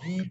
Aduh,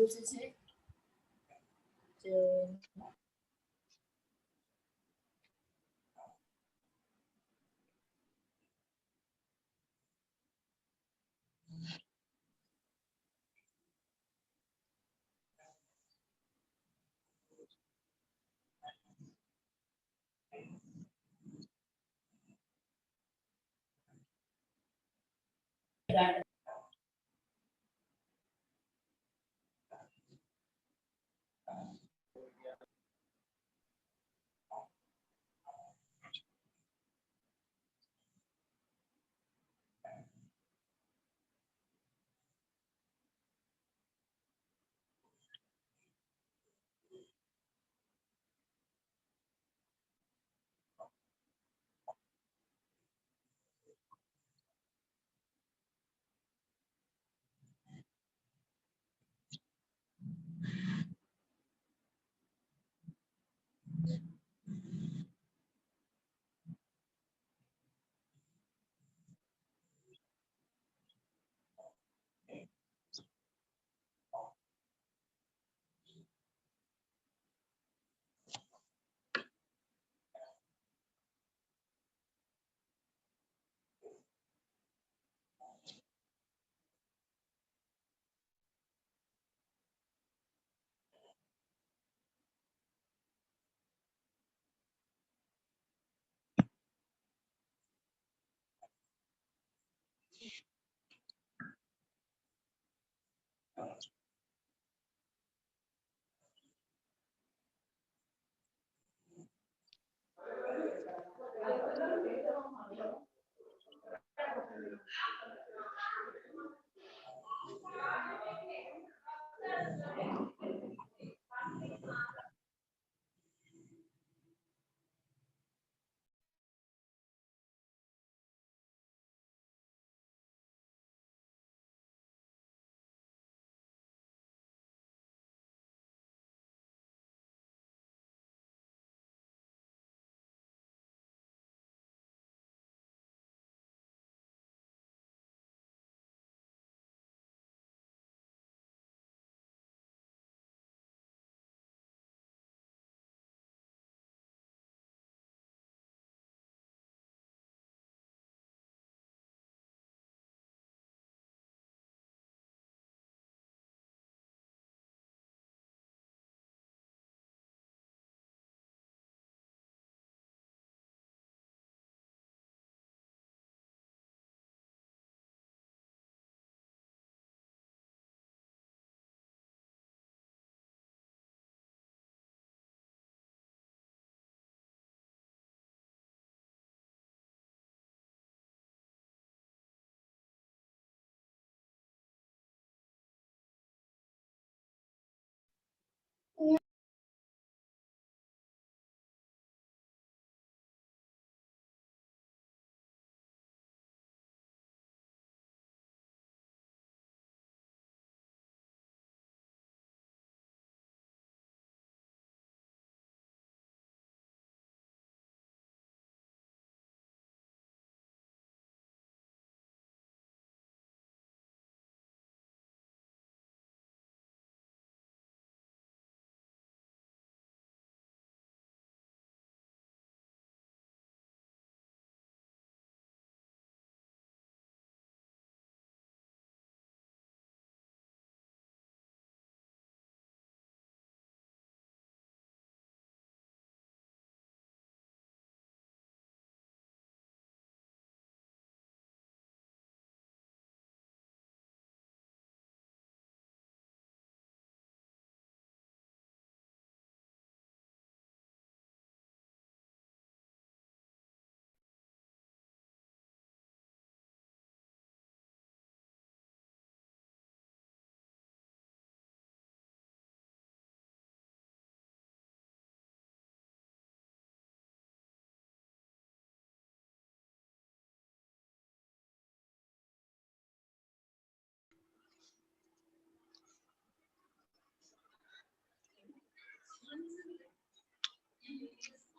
sih.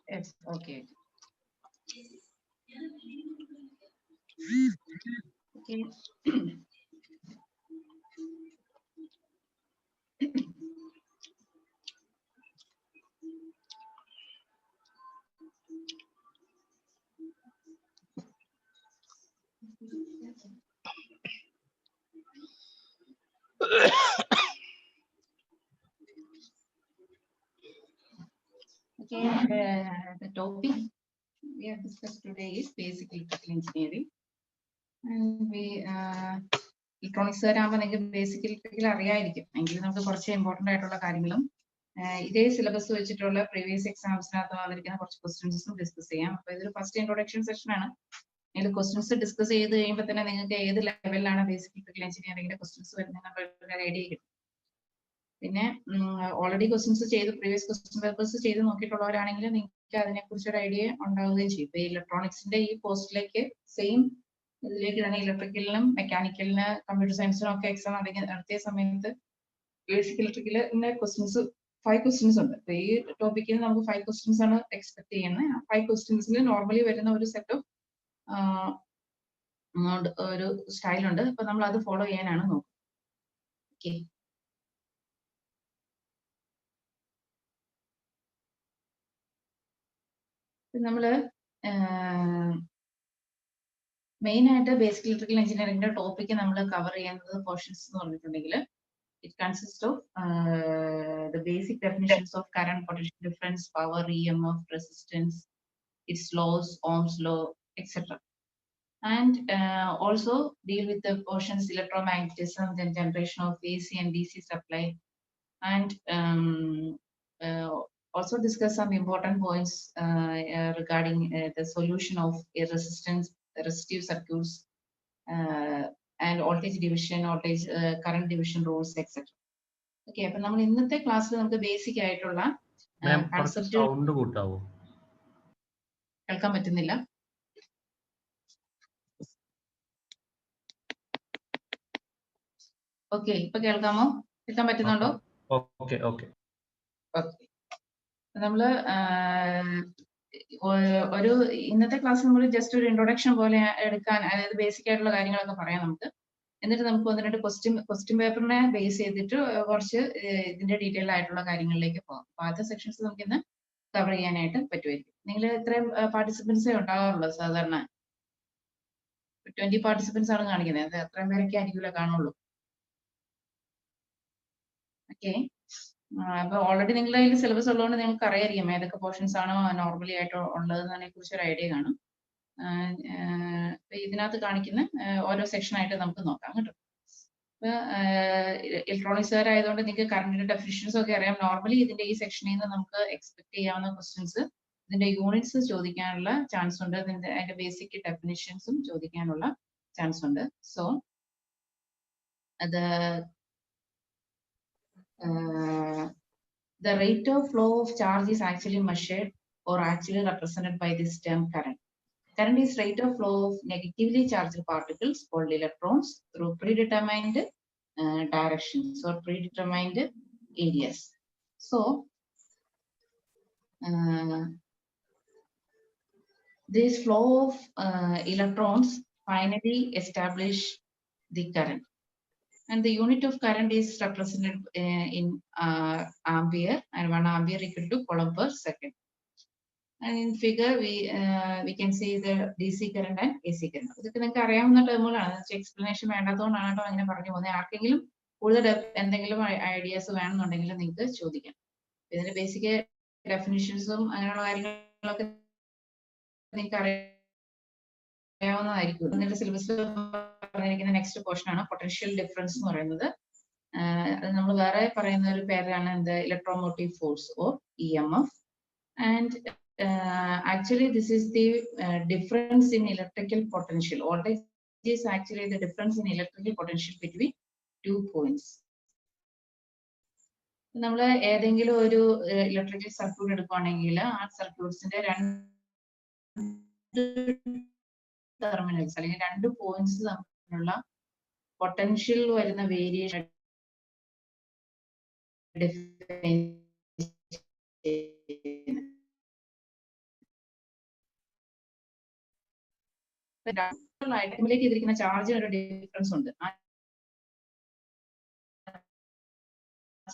Yes, okay. Okay. Okay, the topic we have discussed today is basic electrical engineering. And we electronics ആകുമ്പോൾ നിങ്ങൾക്ക് basic electrical അറിയായിരിക്കും, എങ്കിലും നമുക്ക് കുറച്ച് important ആയിട്ടുള്ള കാര്യങ്ങളും ഇതേ സിലബസ് വെച്ചിട്ടുള്ള പ്രീവിയസ് എക്സാംസിനകത്ത് വന്നിരിക്കുന്ന കുറച്ച് ക്വസ്റ്റ്യൻസും ഡിസ്കസ് ചെയ്യാം. അപ്പോൾ ഇതൊരു ഫസ്റ്റ് ഇൻട്രൊഡക്ഷൻ സെഷൻ ആണ്. ഇതിൽ ക്വസ്റ്റ്യൻസ് ഡിസ്കസ് ചെയ്ത് കഴിയുമ്പോൾ തന്നെ നിങ്ങൾക്ക് ഏത് ലെവലിലാണ് ബേസിക് ഇലക്ട്രിക്കൽ എഞ്ചിനീയറിംഗിന്റെ ക്വസ്റ്റ്യൻസ് വരുന്നത് ഐഡിയ കിട്ടും. പിന്നെ ഓൾറെഡി ക്വസ്റ്റ്യൻസ് ചെയ്ത് പ്രീവിയസ് ക്വസ്റ്റ്യൻ പേപ്പേഴ്സ് ചെയ്ത് നോക്കിയിട്ടുള്ളവരാണെങ്കിൽ നിങ്ങൾക്ക് അതിനെക്കുറിച്ച് ഒരു ഐഡിയ ഉണ്ടാവുകയും ചെയ്യും. ഇപ്പൊ ഇലക്ട്രോണിക്സിന്റെ ഈ പോസ്റ്റിലേക്ക് സെയിം ഇതിലേക്ക് തന്നെ ഇലക്ട്രിക്കലിനും മെക്കാനിക്കലിന് കമ്പ്യൂട്ടർ സയൻസിനും ഒക്കെ എക്സാം നടത്തിയ സമയത്ത് ബേസിക് ഇലക്ട്രിക്കലിന്റെ ക്വസ്റ്റ്യൻസ് 5 ക്വസ്റ്റ്യൻസ് ഉണ്ട്. അപ്പൊ ഈ ടോപ്പിക്കിൽ നമുക്ക് 5 ക്വസ്റ്റ്യൻസ് ആണ് എക്സ്പെക്ട് ചെയ്യുന്നത്. ആ 5 ക്വസ്റ്റ്യൻസിൽ നോർമലി വരുന്ന ഒരു സെറ്റ് ഓഫ് ഒരു സ്റ്റൈൽ ഉണ്ട്. അപ്പൊ നമ്മൾ അത് ഫോളോ ചെയ്യാനാണ് നോക്കുന്നത്. ഓക്കെ, നമ്മള് മെയിൻ ആയിട്ട് ബേസിക് ഇലക്ട്രിക്കൽ എഞ്ചിനീയറിംഗിന്റെ ടോപ്പിക് നമ്മൾ കവർ ചെയ്യുന്നത് പോർഷൻസ് എന്ന് പറഞ്ഞിട്ടുണ്ടെങ്കിൽ it consist of the basic definitions of current, potential difference, power, EMF, resistance, its laws, Ohm's law, etc. And also deal with the portions electromagnetism, then generation of AC and DC supply, and also discuss some important points regarding the solution of resistance, resistive circuits, and voltage division, voltage current division rules, etc. Okay, അപ്പൊ നമ്മൾ ഇന്നത്തെ ക്ലാസ്സിൽ നമുക്ക് basic ആയിട്ടുള്ള concept കേൾക്കാൻ പറ്റുന്നില്ല. Okay, ഇപ്പൊ കേൾക്കാമോ? കേൾക്കാൻ പറ്റുന്നുണ്ടോ? ഓക്കെ ഓക്കെ ഓക്കെ, നമ്മള് ഒരു ഇന്നത്തെ ക്ലാസ് നമ്മൾ ജസ്റ്റ് ഒരു ഇൻട്രൊഡക്ഷൻ പോലെ എടുക്കാൻ, അതായത് ബേസിക് ആയിട്ടുള്ള കാര്യങ്ങളൊക്കെ പറയാം നമുക്ക്. എന്നിട്ട് നമുക്ക് ഒന്ന് രണ്ട് ക്വസ്റ്റ്യൻ പേപ്പറിനെ ബേസ് ചെയ്തിട്ട് കുറച്ച് ഇതിന്റെ ഡീറ്റെയിൽ ആയിട്ടുള്ള കാര്യങ്ങളിലേക്ക് പോകാം. അപ്പൊ ആദ്യത്തെ സെക്ഷൻസ് നമുക്ക് ഇന്ന് കവർ ചെയ്യാനായിട്ട് പറ്റുമായിരിക്കും. നിങ്ങൾ ഇത്രയും പാർട്ടിസിപ്പൻസേ ഉണ്ടാകാറുള്ളൂ സാധാരണ. 20 പാർട്ടിസിപ്പൻസ് ആണ് കാണിക്കുന്നത്. അത് അത്രയും പേരൊക്കെ ആയിരിക്കില്ല കാണുള്ളൂ. ഓക്കെ, അപ്പൊ ഓൾറെഡി നിങ്ങളുടെ കയ്യിൽ സിലബസ് ഉള്ളതുകൊണ്ട് നിങ്ങൾക്ക് അറിയായിരിക്കും ഏതൊക്കെ പോർഷൻസ് ആണോ നോർമലി ആയിട്ട് ഉള്ളതെന്നതിനെ കുറിച്ച് ഒരു ഐഡിയ കാണും. ഇതിനകത്ത് കാണിക്കുന്ന ഓരോ സെക്ഷൻ ആയിട്ട് നമുക്ക് നോക്കാം കേട്ടോ. ഇപ്പൊ ഇലക്ട്രോണിക്സുകാരായതുകൊണ്ട് നിങ്ങൾക്ക് കറണ്ടിന്റെ ഡെഫിനിഷൻസ് ഒക്കെ അറിയാം. നോർമലി ഇതിന്റെ ഈ സെക്ഷനിൽ നിന്ന് നമുക്ക് എക്സ്പെക്ട് ചെയ്യാവുന്ന ക്വസ്റ്റ്യൻസ്, ഇതിന്റെ യൂണിറ്റ്സ് ചോദിക്കാനുള്ള ചാൻസ് ഉണ്ട്, അതിന്റെ ബേസിക് ഡെഫിനിഷൻസും ചോദിക്കാനുള്ള ചാൻസ് ഉണ്ട്. സോ അത് the rate of flow of charge is actually measured or actually represented by this term current. Current is rate of flow of negatively charged particles called electrons through predetermined directions or predetermined areas. So this flow of electrons finally establish the current. And the unit of current is represented in ampere, and 1 ampere equal to coulomb per second. And in figure we can see the DC current and AC current. ഇതൊക്കെ നിങ്ങൾക്ക് അറിയാവുന്ന ടേമുകളാണ്. Explanation വേണ്ടാത്തതുകൊണ്ടാണ് കേട്ടോ അങ്ങനെ പറഞ്ഞു പോകുന്നത്. ആർക്കെങ്കിലും കൂടുതൽ എന്തെങ്കിലും ഐഡിയാസ് വേണമെന്നുണ്ടെങ്കിൽ നിങ്ങൾക്ക് ചോദിക്കാം. ഇതിന്റെ ബേസിക് ഡെഫിനിഷൻസും അങ്ങനെയുള്ള കാര്യങ്ങളൊക്കെ നിങ്ങൾക്ക് അറിയാവുന്നതായിരിക്കും. ഇതിന്റെ സിലബസിൽ പറഞ്ഞിരിക്കുന്ന നെക്സ്റ്റ് പോർഷൻ ആണ് പൊട്ടൻഷ്യൽ ഡിഫറൻസ് എന്ന് പറയുന്നത്. അത് നമ്മൾ വേറെ പറയുന്ന ഒരു പേരാണ് എന്ത്, electromotive force or EMF. And actually this is the difference in electrical potential, or this is actually the difference in electrical potential between 2 points. നമ്മൾ ഏതെങ്കിലും ഒരു ഇലക്ട്രിക്കൽ സർക്യൂട്ട് എടുക്കുകയാണെങ്കിൽ ആ സർക്യൂട്ട്സിന്റെ 2 ടെർമിനൽസ് അല്ലെങ്കിൽ 2 പോയിന്റ്സ് തമ്മിലുള്ള പൊട്ടൻഷ്യൽ വരുന്ന വേരിയേഷൻ അക്യുമുലേറ്റ് ചെയ്തിരിക്കുന്ന ചാർജിന് ഒരു ഡിഫറൻസ് ഉണ്ട്.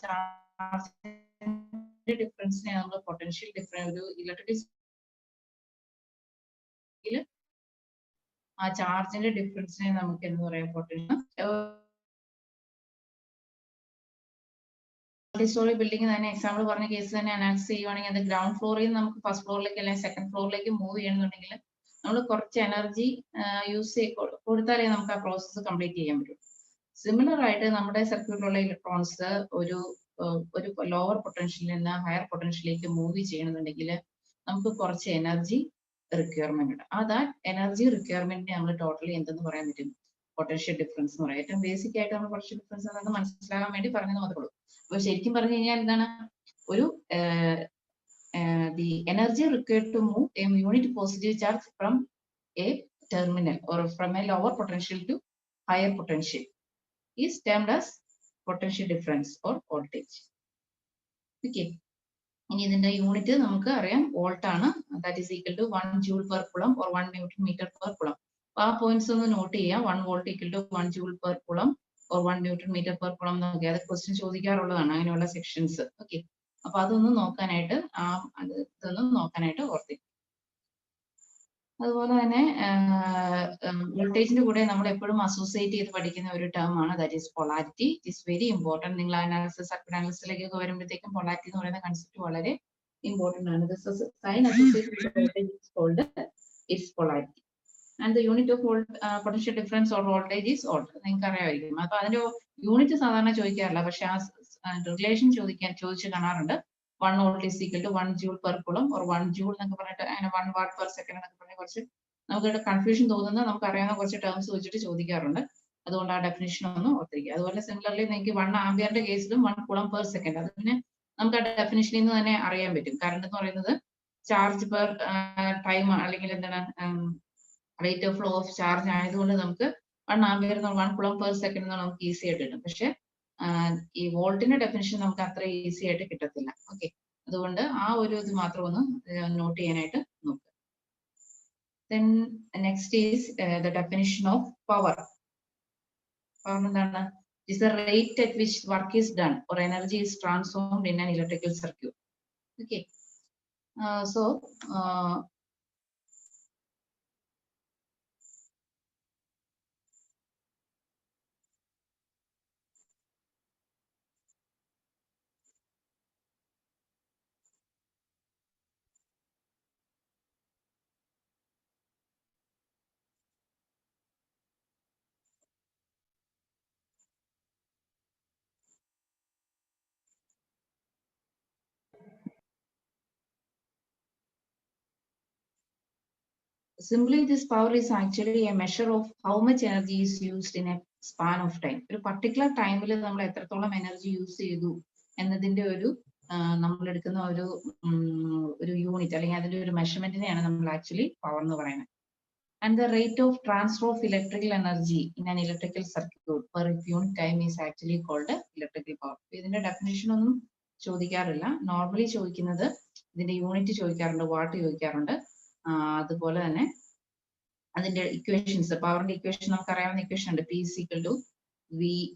ചാർജിന്റെ ഡിഫറൻസിനെ നമ്മൾ പൊട്ടൻഷ്യൽ ഡിഫറൻസ് ഒരു ഇലക്ട്രിക് ആ ചാർജിന്റെ ഡിഫറൻസിനെ നമുക്ക് എന്ന് പറയാം പൊട്ടൻഷ്യൽ. മൾട്ടി-സ്റ്റോറി ബിൽഡിംഗ് തന്നെ എക്സാമ്പിൾ പറഞ്ഞ കേസ് തന്നെ അനാലിസിസ് ചെയ്യുവാണെങ്കിൽ അത് ഗ്രൗണ്ട് ഫ്ലോറിൽ നിന്ന് നമുക്ക് ഫസ്റ്റ് ഫ്ലോറിലേക്ക് അല്ലെങ്കിൽ സെക്കൻഡ് ഫ്ലോറിലേക്ക് മൂവ് ചെയ്യണമെന്നുണ്ടെങ്കിൽ നമ്മൾ കുറച്ച് എനർജി യൂസ് കൊടുത്താലേ നമുക്ക് ആ പ്രോസസ്സ് കംപ്ലീറ്റ് ചെയ്യാൻ പറ്റും. സിമിലർ ആയിട്ട് നമ്മുടെ സർക്യൂട്ടിലുള്ള ഇലക്ട്രോൺസ് ഒരു ലോവർ പൊട്ടൻഷ്യലിൽ നിന്ന് ഹയർ പൊട്ടൻഷ്യലിലേക്ക് മൂവ് ചെയ്യണമെന്നുണ്ടെങ്കിൽ നമുക്ക് കുറച്ച് എനർജി റിക്വയർമെന്റ് ഉണ്ട്. ആ എനർജി റിക്വയർമെന്റിനെ നമ്മൾ ടോട്ടലി എന്തെന്ന് പറയാൻ പറ്റും? പൊട്ടൻഷ്യൽ ഡിഫറൻസ് എന്ന് പറയാം. ഏറ്റവും ബേസിക് ആയിട്ട് നമ്മൾ പൊട്ടൻഷ്യൽ ഡിഫറൻസ് എന്ന് മനസ്സിലാകാൻ വേണ്ടി പറഞ്ഞത് മാത്രമേ ഉള്ളൂ. അപ്പൊ ശരിക്കും പറഞ്ഞു കഴിഞ്ഞാൽ എന്താണ് ഒരു the energy required to move a unit positive charge from a terminal or from a lower potential to higher potential is termed as potential difference or voltage. Okay. ഇനി ഇതിന്റെ യൂണിറ്റ് നമുക്ക് അറിയാം വോൾട്ട് ആണ്. That is equal to 1 joule per coulomb or 1 newton metre per coulomb. അപ്പൊ ആ points ഒന്ന് note ചെയ്യാം. 1 volt equal to 1 joule per coulomb or 1 newton metre per coulomb എന്നൊക്കെ അത് ക്വസ്റ്റ്യൻ ചോദിക്കാറുള്ളതാണ് അങ്ങനെയുള്ള സെക്ഷൻസ്. ഓക്കെ, അപ്പൊ അതൊന്ന് നോക്കാനായിട്ട് ഇതൊന്നും നോക്കാനായിട്ട് ഓർത്തിരിക്കും. അതുപോലെ തന്നെ വോൾട്ടേജിന്റെ കൂടെ നമ്മൾ എപ്പോഴും അസോസിയേറ്റ് ചെയ്ത് പഠിക്കുന്ന ഒരു ടേം ആണ് that is polarity. It is very important. നിങ്ങൾ അനാലിസിസ് സർക്യൂട്ട് അനാലിസിസിലേക്കൊക്കെ വരുമ്പോഴത്തേക്കും പൊളാരിറ്റി എന്ന് പറയുന്ന കൺസെപ്റ്റ് വളരെ ഇമ്പോർട്ടന്റ് ആണ്. Sign associated voltage is called its polarity and the unit of potential difference or voltage is volt. നിങ്ങൾക്ക് അറിയാമായിരിക്കും. അപ്പൊ അതിന്റെ യൂണിറ്റ് സാധാരണ ചോദിക്കാറില്ല, പക്ഷെ ആ റിലേഷൻ ചോദിച്ചു കാണാറുണ്ട്. 1 volt is equal to 1 joule per coulomb or 1 joule എന്നൊക്കെ പറഞ്ഞിട്ട് അങ്ങനെ 1 വാട്ട് പെർ സെക്കൻഡ് എന്നൊക്കെ പറഞ്ഞ കുറച്ച് നമുക്ക് കൺഫ്യൂഷൻ തോന്നുന്ന നമുക്ക് അറിയാവുന്ന കുറച്ച് ടേംസ് വെച്ചിട്ട് ചോദിക്കാറുണ്ട്. അതുകൊണ്ട് ആ ഡെഫിനിഷൻ ഒന്ന് ഓർത്തിരിക്കുക. അതുപോലെ സിമിലർലി നിങ്ങൾക്ക് 1 ആംപിയറിന്റെ കേസിലും 1 കുളം പെർ സെക്കൻഡ് അത് പിന്നെ നമുക്ക് ആ ഡെഫിനിഷനിൽ നിന്ന് തന്നെ അറിയാൻ പറ്റും. കറണ്ട് എന്ന് പറയുന്നത് ചാർജ് പെർ ടൈം അല്ലെങ്കിൽ എന്താണ് rate of flow of charge ആയതുകൊണ്ട് നമുക്ക് 1 ആംപിയർ 1 കുളം പെർ സെക്കൻഡ് എന്ന് നമുക്ക് ഈസി ആയിട്ട് കിട്ടും. പക്ഷെ ഈ വോൾട്ടിന്റെ ഡെഫിനിഷൻ നമുക്ക് അത്ര ഈസി ആയിട്ട് കിട്ടത്തില്ല. ഓക്കെ, അതുകൊണ്ട് ആ ഒരു ഇത് മാത്രം ഒന്ന് നോട്ട് ചെയ്യാനായിട്ട് നോക്കുക. Then next is the definition of power. Power എന്താണ്? It is the rate at which work is done or energy is transformed in an electrical circuit. Okay, so simply this power is actually a measure of how much energy is used in a span of time. ഒരു particular ടൈമിൽ നമ്മൾ എത്രത്തോളം energy use ചെയ്തു എന്നതിന്റെ ഒരു നമ്മൾ എടുക്കുന്ന ഒരു യൂണിറ്റ് അല്ലെങ്കിൽ അതിന്റെ ഒരു മെഷർമെന്റിനെയാണ് നമ്മൾ ആക്ച്വലി പവർ എന്ന് പറയുന്നത്. And the rate of transfer of electrical energy in an electrical circuit per unit time is actually called electrical power. ഇതിന്റെ ഡെഫിനിഷൻ ഒന്നും ചോദിക്കാറില്ല. നോർമലി ചോദിക്കുന്നത് ഇതിന്റെ യൂണിറ്റ് ചോദിക്കാറുണ്ട്, വാട്ട് ചോദിക്കാറുണ്ട്. അതുപോലെ തന്നെ അതിന്റെ ഇക്വേഷൻസ്, പവറിന്റെ ഇക്വേഷൻ നമുക്ക് അറിയാവുന്ന ഇക്വേഷൻ ഉണ്ട്. P is equal to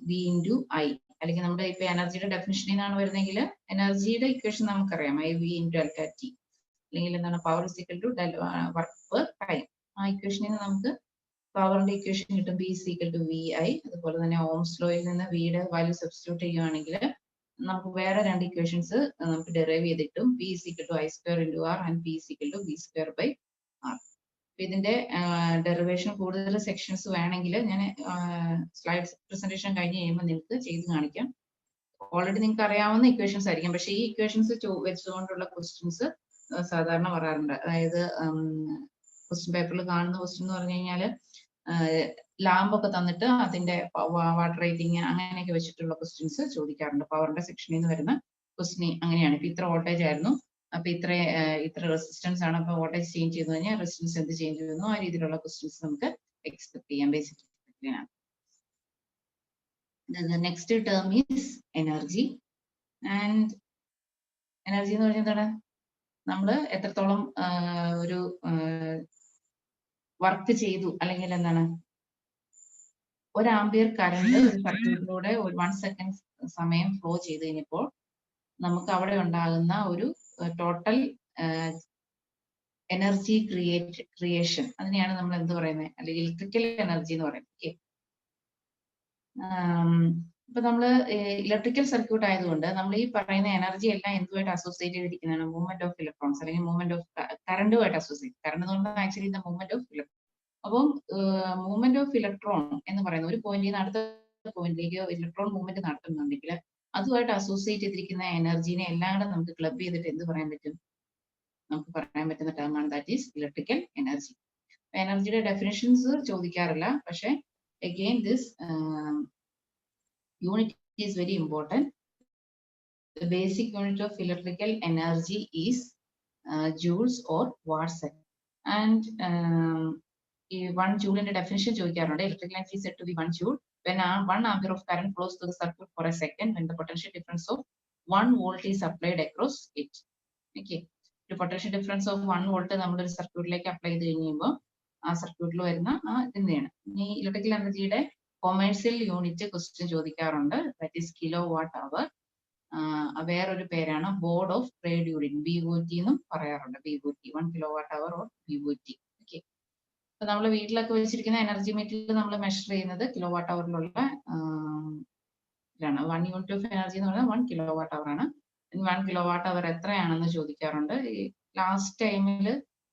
V into I. അല്ലെങ്കിൽ നമ്മുടെ ഇപ്പൊ എനർജിയുടെ ഡെഫിനിഷനിൽ നിന്നാണ് വരുന്നെങ്കിൽ എനർജിയുടെ ഇക്വേഷൻ നമുക്കറിയാം, I V into delta T. അല്ലെങ്കിൽ എന്താണ് power is equal to work per time. ആ ഇക്വേഷനിൽ നിന്ന് നമുക്ക് പവറിന്റെ ഇക്വേഷൻ കിട്ടും. P is equal to VI. അതുപോലെ തന്നെ ഓംസ് ലോയിൽ നിന്ന് വിയുടെ വാല്യൂ സബ്സ്റ്റിറ്റ്യൂട്ട് ചെയ്യുകയാണെങ്കിൽ നമുക്ക് വേറെ രണ്ട് ഇക്വേഷൻസ് നമുക്ക് ഡെറൈവ് ചെയ്തിട്ടും. P is equal to I square into R and P is equal to V square by R. ഇതിന്റെ ഡെറിവേഷൻ കൂടുതൽ സെക്ഷൻസ് വേണമെങ്കിൽ ഞാൻ സ്ലൈഡ്സ് പ്രസന്റേഷൻ കഴിഞ്ഞ് കഴിയുമ്പോൾ നിങ്ങൾക്ക് ചെയ്ത് കാണിക്കാം. ഓൾറെഡി നിങ്ങൾക്ക് അറിയാവുന്ന ഇക്വേഷൻസ് ആയിരിക്കും, പക്ഷെ ഈ ഇക്വേഷൻസ് വെച്ചുകൊണ്ടുള്ള ക്വസ്റ്റ്യൻസ് സാധാരണ വരാറുണ്ട്. അതായത് ക്വസ്റ്റ്യൻ പേപ്പറിൽ കാണുന്ന ക്വസ്റ്റ്യൻ എന്ന് പറഞ്ഞു കഴിഞ്ഞാൽ ലാമ്പൊക്കെ തന്നിട്ട് അതിന്റെ വാട്ടർ റേറ്റിംഗ് അങ്ങനെയൊക്കെ വെച്ചിട്ടുള്ള ക്വസ്റ്റ്യൻസ് ചോദിക്കാറുണ്ട്. പവറിന്റെ സെക്ഷനിൽ നിന്ന് വരുന്ന ക്വസ്റ്റ്യൻ അങ്ങനെയാണ്. ഇപ്പൊ ഇത്ര വോൾട്ടേജ് ആയിരുന്നു, അപ്പൊ ഇത്ര റെസിസ്റ്റൻസ് ആണ്, അപ്പൊ വോൾട്ടേജ് ചേഞ്ച് ചെയ്തു കഴിഞ്ഞാൽ റെസിസ്റ്റൻസ് എന്ത് ചേഞ്ച് ചെയ്യുന്നു, ആ രീതിയിലുള്ള ക്വസ്റ്റ്യൻസ് നമുക്ക് എക്സ്പെക്ട് ചെയ്യാം basically. The next term is energy, and energy എന്ന് പറഞ്ഞാൽ എന്താണ്? നമ്മൾ എത്രത്തോളം ഒരു വർക്ക് ചെയ്തു, അല്ലെങ്കിൽ എന്താണ്, 1 ആംപിയർ കറണ്ട് ഒരു സർക്യൂട്ടിലൂടെ ഒരു 1 സെക്കൻഡ് സമയം ഫ്ലോ ചെയ്ത് കഴിഞ്ഞപ്പോൾ നമുക്ക് അവിടെ ഉണ്ടാകുന്ന ഒരു ടോട്ടൽ എനർജി ക്രിയേഷൻ, അതിനെയാണ് നമ്മൾ എന്ത് പറയുന്നത്, അല്ലെങ്കിൽ ഇലക്ട്രിക്കൽ എനർജി എന്ന് പറയുന്നത്. ഓക്കെ, ഇപ്പൊ നമ്മള് ഇലക്ട്രിക്കൽ സർക്യൂട്ട് ആയതുകൊണ്ട് നമ്മൾ ഈ പറയുന്ന എനർജി എല്ലാം എന്തുമായിട്ട് അസോസിയേറ്റ് ചെയ്തിരിക്കുന്നതാണ്? മൂവ്മെന്റ് ഓഫ് ഇലക്ട്രോൺസ്, അല്ലെങ്കിൽ മൂവ്മെന്റ് ഓഫ് കറണ്ടുമായിട്ട് അസോസിയേറ്റ്. കറണ്ട് എന്ന് പറഞ്ഞാൽ actually the movement of electron. അപ്പം മൂവ്മെന്റ് ഓഫ് ഇലക്ട്രോൺ എന്ന് പറയുന്ന ഒരു പോയിന്റിൽ നിന്ന് അടുത്ത പോയിന്റിലേക്ക് ഇലക്ട്രോൺ മൂവ്മെന്റ് നടത്തുന്നുണ്ടെങ്കിൽ അതുമായിട്ട് അസോസിയേറ്റ് ചെയ്തിരിക്കുന്ന എനർജീനെ എല്ലാം കൂടെ നമുക്ക് ക്ലബ് ചെയ്തിട്ട് എന്ത് പറയാൻ പറ്റും? നമുക്ക് പറയാൻ പറ്റുന്ന ടേമാണ് ദാറ്റ് ഈസ് ഇലക്ട്രിക്കൽ എനർജി. എനർജിയുടെ ഡെഫിനിഷൻസ് ചോദിക്കാറില്ല, പക്ഷെ again this unit is very important. The basic unit of electrical energy is joules or watts. And 1 joule in the definition ചോദിക്കാറുണ്ട്. Electrical energy is said to be 1 joule when 1 ampere of current flows through the circuit for a second when the potential difference of 1 volt is applied across it. Okay, the potential difference of 1 volt നമ്മൾ ഒരു സർക്യൂട്ടിലേക്ക് apply ചെയ്ത് കഴിയുമ്പോൾ ആ സർക്യൂട്ടിൽ വരുന്ന ഇതിനെയാണ്. ഈ ഇലക്ട്രിക്കൽ എനർജിയുടെ കൊമേഴ്സ്യൽ യൂണിറ്റ് ക്വസ്റ്റ്യൻ ചോദിക്കാറുണ്ട്. ദാറ്റ് ഈസ് കിലോ വാട്ട് അവർ. വേറൊരു പേരാണ് board of trade unit, BOT എന്നും പറയാറുണ്ട്. BOT 1 kilo watt our or BOT. Okay, അപ്പൊ നമ്മൾ വീട്ടിലൊക്കെ വെച്ചിരിക്കുന്ന എനർജി മീറ്ററിൽ നമ്മൾ മെഷർ ചെയ്യുന്നത് കിലോ വാട്ട് അവറിലുള്ള ഇതാണ്. 1 യൂണിറ്റ് ഓഫ് എനർജി എന്ന് പറയുന്നത് 1 കിലോ വാട്ട് അവർ ആണ്. 1 കിലോ വാട്ട് അവർ എത്രയാണെന്ന് ചോദിക്കാറുണ്ട്. ഈ ലാസ്റ്റ് ടൈമിൽ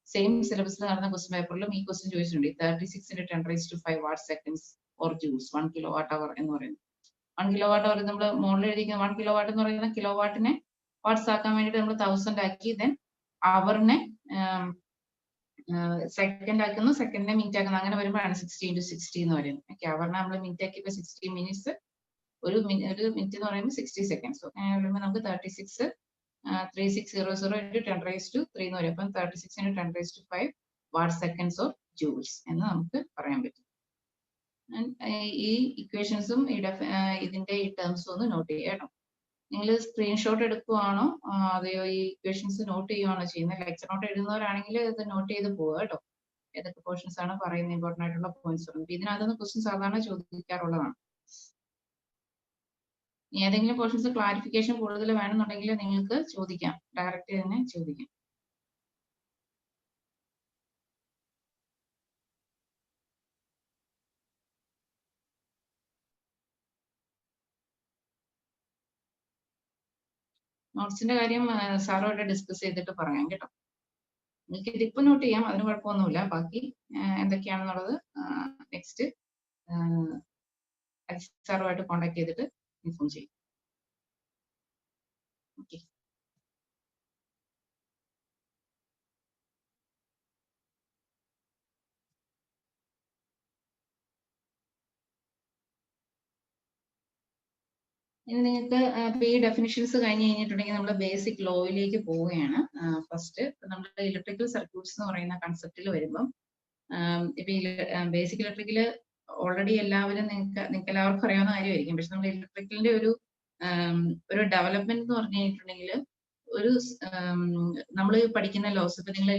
സെയിം സിലബസിൽ നടന്ന ക്വസ്റ്റ്യൻ പേപ്പറിലും ഈ ക്വസ്റ്റ്യൻ ചോദിച്ചിട്ടുണ്ട്. 36 × 10⁵ watt seconds or joules 1 kilo watt hour എന്ന് പറയുന്നത്. 1 കിലോ വാട്ട് അവർ നമ്മൾ മോഡൽ എഴുതിക്കുന്ന 1 കിലോ വാട്ട് എന്ന് പറയുന്ന കിലോ വാട്ടിനെ വാട്ട്സ് ആക്കാൻ വേണ്ടിയിട്ട് നമ്മൾ 1000 ആക്കി, ദെൻ അവറിനെ സെക്കൻഡ് ആക്കുന്നു, സെക്കൻഡിനെ മിനിറ്റ് ആക്കുന്നു. അങ്ങനെ വരുമ്പോഴാണ് 60 × 60 എന്ന് പറയുന്നത്. ഓക്കെ, അവറിനെ നമ്മൾ മിനിറ്റ് ആക്കിയപ്പോൾ 60 മിനിറ്റ്സ്, ഒരു മിനിറ്റ് എന്ന് പറയുമ്പോൾ 60 സെക്കൻഡ്സ്. അങ്ങനെ വരുമ്പോൾ നമുക്ക് 36 3600 × 10⁻³ എന്ന് വരും. അപ്പം 36 × 10⁵ വാട്ട് സെക്കൻഡ്സ് ഓഫ് ജൂൾസ് എന്ന് നമുക്ക് പറയാൻ പറ്റും. ഈ ഇക്വേഷൻസും ഇതിന്റെ ഈ ടേംസും ഒന്ന് നോട്ട് ചെയ്യുക കേട്ടോ. നിങ്ങൾ സ്ക്രീൻഷോട്ട് എടുക്കുവാണോ അതെയോ ഈ ഇക്വേഷൻസ് നോട്ട് ചെയ്യുവാണോ ചെയ്യുന്നത്? ലെക്ചർ നോട്ട് എഴുതുന്നവരാണെങ്കിൽ ഇത് നോട്ട് ചെയ്ത് പോവുക കേട്ടോ. ഏതൊക്കെ പോർഷൻസ് ആണ് പറയുന്നത്, ഇമ്പോർട്ടൻ്റ് ആയിട്ടുള്ള പോയിന്റ്സ് ഉണ്ട്. ഇതിനകത്തുനിന്ന് ക്വസ്റ്റ്യൻ സാധാരണ ചോദിക്കാറുള്ളതാണ്. ഏതെങ്കിലും പോർഷൻസ് ക്ലാരിഫിക്കേഷൻ കൂടുതൽ വേണമെന്നുണ്ടെങ്കിൽ നിങ്ങൾക്ക് ചോദിക്കാം, ഡയറക്റ്റ് തന്നെ ചോദിക്കാം. നോട്ട്സിന്റെ കാര്യം സാറുമായിട്ട് ഡിസ്കസ് ചെയ്തിട്ട് പറയാം കേട്ടോ. നിങ്ങൾക്ക് ഇതിപ്പോ നോട്ട് ചെയ്യാം, അതിന് കുഴപ്പമൊന്നുമില്ല. ബാക്കി എന്തൊക്കെയാണെന്നുള്ളത് നെക്സ്റ്റ് സാറുമായിട്ട് കോൺടാക്ട് ചെയ്തിട്ട് ഇൻഫോം ചെയ്യും. ഓക്കെ, ഇനി നിങ്ങൾക്ക് ഈ ഡെഫിനിഷൻസ് കഴിഞ്ഞ് കഴിഞ്ഞിട്ടുണ്ടെങ്കിൽ നമ്മൾ ബേസിക് ലോയിലേക്ക് പോവുകയാണ്. ഫസ്റ്റ് നമ്മൾ ഇലക്ട്രിക്കൽ സർക്യൂട്ട്സ് എന്ന് പറയുന്ന കൺസെപ്റ്റിൽ വരുമ്പം ഇപ്പൊ ബേസിക് ഇലക്ട്രിക്കല് ഓൾറെഡി എല്ലാവരും നിങ്ങൾക്ക് എല്ലാവർക്കും അറിയാവുന്ന കാര്യമായിരിക്കും. പക്ഷെ നമ്മൾ ഇലക്ട്രിക്കലിന്റെ ഒരു ഡെവലപ്മെന്റ് എന്ന് പറഞ്ഞു കഴിഞ്ഞിട്ടുണ്ടെങ്കിൽ ഒരു നമ്മൾ പഠിക്കുന്ന ലോസ്, ഇപ്പൊ നിങ്ങൾ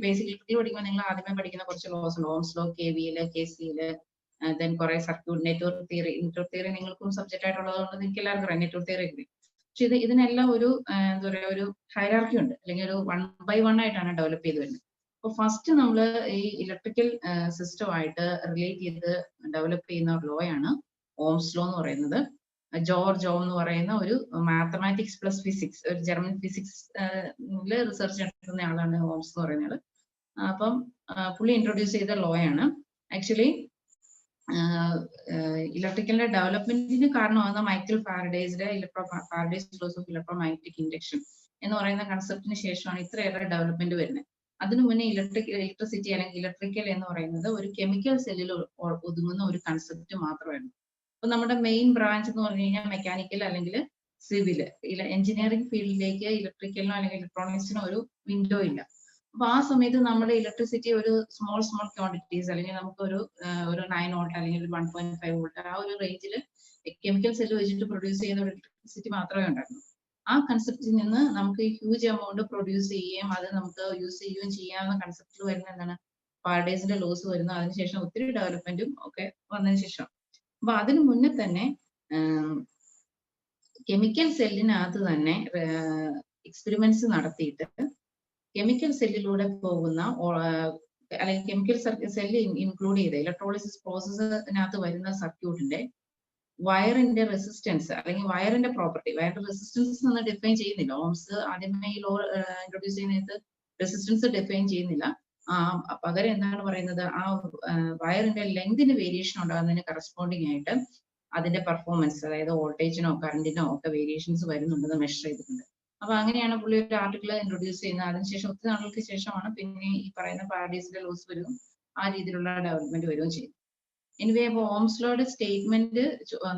ബേസിക് ഇലക്ട്രിക്കൽ പഠിക്കുമ്പോൾ നിങ്ങൾ ആദ്യമേ പഠിക്കുന്ന കുറച്ച് ലോസ് ഉണ്ട്. Ohm's law, KVL, KCL, then കുറെ സർക്യൂട്ട്, നെറ്റ്വർക്ക് തിയറി നിങ്ങൾക്കും സബ്ജക്റ്റ് ആയിട്ടുള്ളതുകൊണ്ട് നിങ്ങൾക്ക് എല്ലാവർക്കും അറിയാം നെറ്റ്വർക്ക് തിയറി ഒക്കെ. പക്ഷെ ഇതിനെല്ലാം ഒരു എന്താ പറയുക, ഒരു ഹൈറാർക്കി ഉണ്ട്, അല്ലെങ്കിൽ ഒരു 1 by 1 ആയിട്ടാണ് ഡെവലപ്പ് ചെയ്ത് വരുന്നത്. അപ്പൊ ഫസ്റ്റ് നമ്മൾ ഈ ഇലക്ട്രിക്കൽ സിസ്റ്റമായിട്ട് റിലേറ്റ് ചെയ്ത് ഡെവലപ്പ് ചെയ്യുന്ന ഒരു ലോ ആണ് ഓംസ് ലോ എന്ന് പറയുന്നത്. ജോർജ് ഓം എന്ന് പറയുന്ന ഒരു മാത്തമാറ്റിക്സ് പ്ലസ് ഫിസിക്സ്, ഒരു ജർമ്മൻ ഫിസിക്സ് റിസർച്ച് നടത്തുന്ന ആളാണ് ഓംസ് എന്ന് പറയുന്നത്. അപ്പം പുള്ളി ഇൻട്രൊഡ്യൂസ് ചെയ്ത ലോ ആണ്. ആക്ച്വലി ഇലക്ട്രിക്കലിന്റെ ഡെവലപ്മെന്റിന് കാരണമാകുന്ന മൈക്കൽ ഫാരഡേയുടെ Faraday's laws of electromagnetic induction എന്ന് പറയുന്ന കൺസെപ്റ്റിന് ശേഷമാണ് ഇത്രയേറെ ഡെവലപ്മെന്റ് വരുന്നത്. അതിനു മുന്നേ ഇലക്ട്രിസിറ്റി അല്ലെങ്കിൽ ഇലക്ട്രിക്കൽ എന്ന് പറയുന്നത് ഒരു കെമിക്കൽ സെല്ലിൽ ഒതുങ്ങുന്ന ഒരു കൺസെപ്റ്റ് മാത്രമായിരുന്നു. അപ്പൊ നമ്മുടെ മെയിൻ ബ്രാഞ്ച് എന്ന് പറഞ്ഞു കഴിഞ്ഞാൽ മെക്കാനിക്കൽ അല്ലെങ്കിൽ സിവിൽ, എഞ്ചിനീയറിംഗ് ഫീൽഡിലേക്ക് ഇലക്ട്രിക്കലിനോ അല്ലെങ്കിൽ ഇലക്ട്രോണിക്സിനോ ഒരു വിൻഡോ ഇല്ല. അപ്പൊ ആ സമയത്ത് നമ്മുടെ ഇലക്ട്രിസിറ്റി ഒരു സ്മോൾ ക്വാണ്ടിറ്റീസ്, അല്ലെങ്കിൽ നമുക്ക് ഒരു 9 വോൾട്ട് അല്ലെങ്കിൽ 1.5 വോൾട്ട് ആ ഒരു റേഞ്ചിൽ കെമിക്കൽ സെല്ല് വെച്ചിട്ട് പ്രൊഡ്യൂസ് ചെയ്യുന്ന ഒരു ഇലക്ട്രിസിറ്റി മാത്രമേ ഉണ്ടായിരുന്നു. ആ കൺസെപ്റ്റിൽ നിന്ന് നമുക്ക് ഹ്യൂജ് എമൗണ്ട് പ്രൊഡ്യൂസ് ചെയ്യുകയും അത് നമുക്ക് യൂസ് ചെയ്യുകയും ചെയ്യാവുന്ന കൺസെപ്റ്റിൽ വരുന്ന എന്താണ് ഫാരഡേസിന്റെ ലോസ് വരുന്നു. അതിനുശേഷം ഒത്തിരി ഡെവലപ്മെന്റും ഒക്കെ വന്നതിന് ശേഷം. അപ്പൊ അതിനു മുന്നേ തന്നെ കെമിക്കൽ സെല്ലിനകത്ത് തന്നെ എക്സ്പെരിമെന്റ്സ് നടത്തിയിട്ട് കെമിക്കൽ സെല്ലിലൂടെ പോകുന്ന അല്ലെങ്കിൽ കെമിക്കൽ സെല്ല് ഇൻക്ലൂഡ് ചെയ്ത ഇലക്ട്രോളിസിസ് പ്രോസസ്സിനകത്ത് വരുന്ന സർക്യൂട്ടിന്റെ വയറിന്റെ റെസിസ്റ്റൻസ് അല്ലെങ്കിൽ വയറിന്റെ പ്രോപ്പർട്ടി, വയറിന്റെ റെസിസ്റ്റൻസ് എന്ന് ഡിഫൈൻ ചെയ്യുന്നില്ല. ഓംസ് ആദ്യമേ ഈ ലോ ഇൻട്രൊഡ്യൂസ് ചെയ്യുന്നത് റെസിസ്റ്റൻസ് ഡിഫൈൻ ചെയ്യുന്നില്ല. പകരം എന്താണ് പറയുന്നത്, ആ വയറിന്റെ ലെങ്തിന് വേരിയേഷൻ ഉണ്ടാകുന്നതിന് കറസ്പോണ്ടിങ് ആയിട്ട് അതിന്റെ പെർഫോമൻസ്, അതായത് വോൾട്ടേജിനോ കറണ്ടിനോ ഒക്കെ വേരിയേഷൻസ് വരുന്നുണ്ടെന്ന് മെഷർ ചെയ്തിട്ടുണ്ട്. അപ്പൊ അങ്ങനെയാണ് പുള്ളി ഒരു ആർട്ടിക്കിൾ ഇൻട്രൊഡ്യൂസ് ചെയ്യുന്നത്. അതിനുശേഷം ഒത്തിരി നാളുകൾക്ക് ശേഷമാണ് പിന്നെ ഈ പറയുന്ന ഫാരഡേസിന്റെ ലോസ് വരും, ആ രീതിയിലുള്ള ഡെവലപ്മെന്റ് വരികയും ചെയ്യും. എനിവേ, അപ്പൊ ഓംസ് ലോയുടെ സ്റ്റേറ്റ്മെന്റ്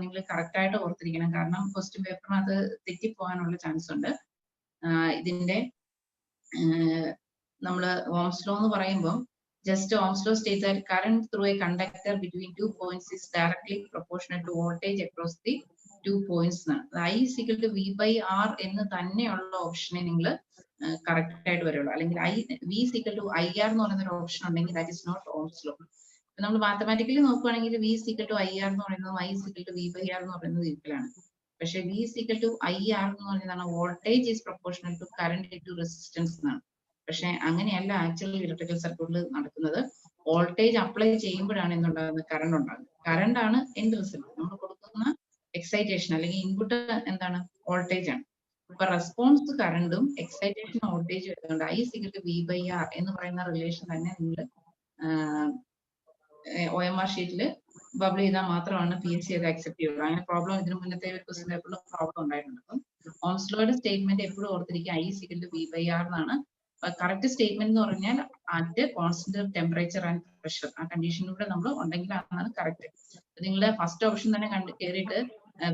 നിങ്ങൾ കറക്റ്റ് ആയിട്ട് ഓർത്തിരിക്കണം. കാരണം ക്വസ്റ്റ്യൻ പേപ്പറിനകത്ത് തെറ്റിപ്പോകാനുള്ള ചാൻസ് ഉണ്ട്. ഇതിന്റെ നമ്മൾ ഓംസ് ലോ എന്ന് പറയുമ്പോൾ just Ohm's law states that current through a conductor between 2 points is directly proportional to voltage across the 2 points എന്നാണ്. I is equal to V by R എന്ന് തന്നെയുള്ള ഓപ്ഷനെ നിങ്ങൾ കറക്റ്റ് ആയിട്ട് വരുള്ളൂ. അല്ലെങ്കിൽ V is equal to IR എന്ന് പറയുന്ന ഒരു ഓപ്ഷൻ ഉണ്ടെങ്കിൽ that is not Ohm's law. നമ്മൾ മാത്തമാറ്റിക്കലി നോക്കുകയാണെങ്കിൽ V is equal to IR എന്ന് പറയുന്നത് I is equal to V by R എന്ന് പറയുന്നത് ഈക്വലാണ്. പക്ഷെ V is equal to IR എന്ന് പറയുന്നതാണ് voltage is proportional to current into resistance എന്നാണ്. പക്ഷെ അങ്ങനെയല്ല ആക്ച്വൽ ഇലക്ട്രിക്കൽ സർക്യൂട്ടിൽ നടക്കുന്നത്. വോൾട്ടേജ് അപ്ലൈ ചെയ്യുമ്പോഴാണ് എന്തുണ്ടാകുന്നത്, കറണ്ട് ഉണ്ടാകുന്നത്. കറണ്ട് ആണ് എൻഡ് റിസൾട്ട്. നമ്മൾ കൊടുക്കുന്ന എക്സൈറ്റേഷൻ അല്ലെങ്കിൽ ഇൻപുട്ട് എന്താണ്, വോൾട്ടേജ് ആണ്. അപ്പൊ റെസ്പോൺസ് കറണ്ടും എക്സൈറ്റേഷൻ വോൾട്ടേജ് വരുന്നുണ്ട്. I is equal to V by R എന്ന് പറയുന്ന റിലേഷൻ തന്നെ നിങ്ങൾ OMR ഷീറ്റിൽ ബബിൾ ചെയ്താൽ മാത്രമാണ് PSC അത് അക്സെപ്റ്റ് ചെയ്യുള്ളൂ. അങ്ങനെ പ്രോബ്ലം ഇതിന് മുന്നത്തെ ഒരു ക്വസ്റ്റ്യൻ പേപ്പറിൽ പ്രോബ്ലം ഉണ്ടായിട്ടുണ്ട്. അപ്പം ഓംസ് ലോയുടെ സ്റ്റേറ്റ്മെന്റ് എപ്പോഴും ഓർത്തിരിക്കുക, I is equal to V by R എന്നാണ്. കറക്റ്റ് സ്റ്റേറ്റ്മെന്റ് എന്ന് പറഞ്ഞാൽ at constant temperature and pressure, ആ കണ്ടീഷനിലൂടെ നമ്മൾ ഉണ്ടെങ്കിൽ അതാണ് കറക്റ്റ്. നിങ്ങളുടെ ഫസ്റ്റ് ഓപ്ഷൻ തന്നെ കയറിയിട്ട്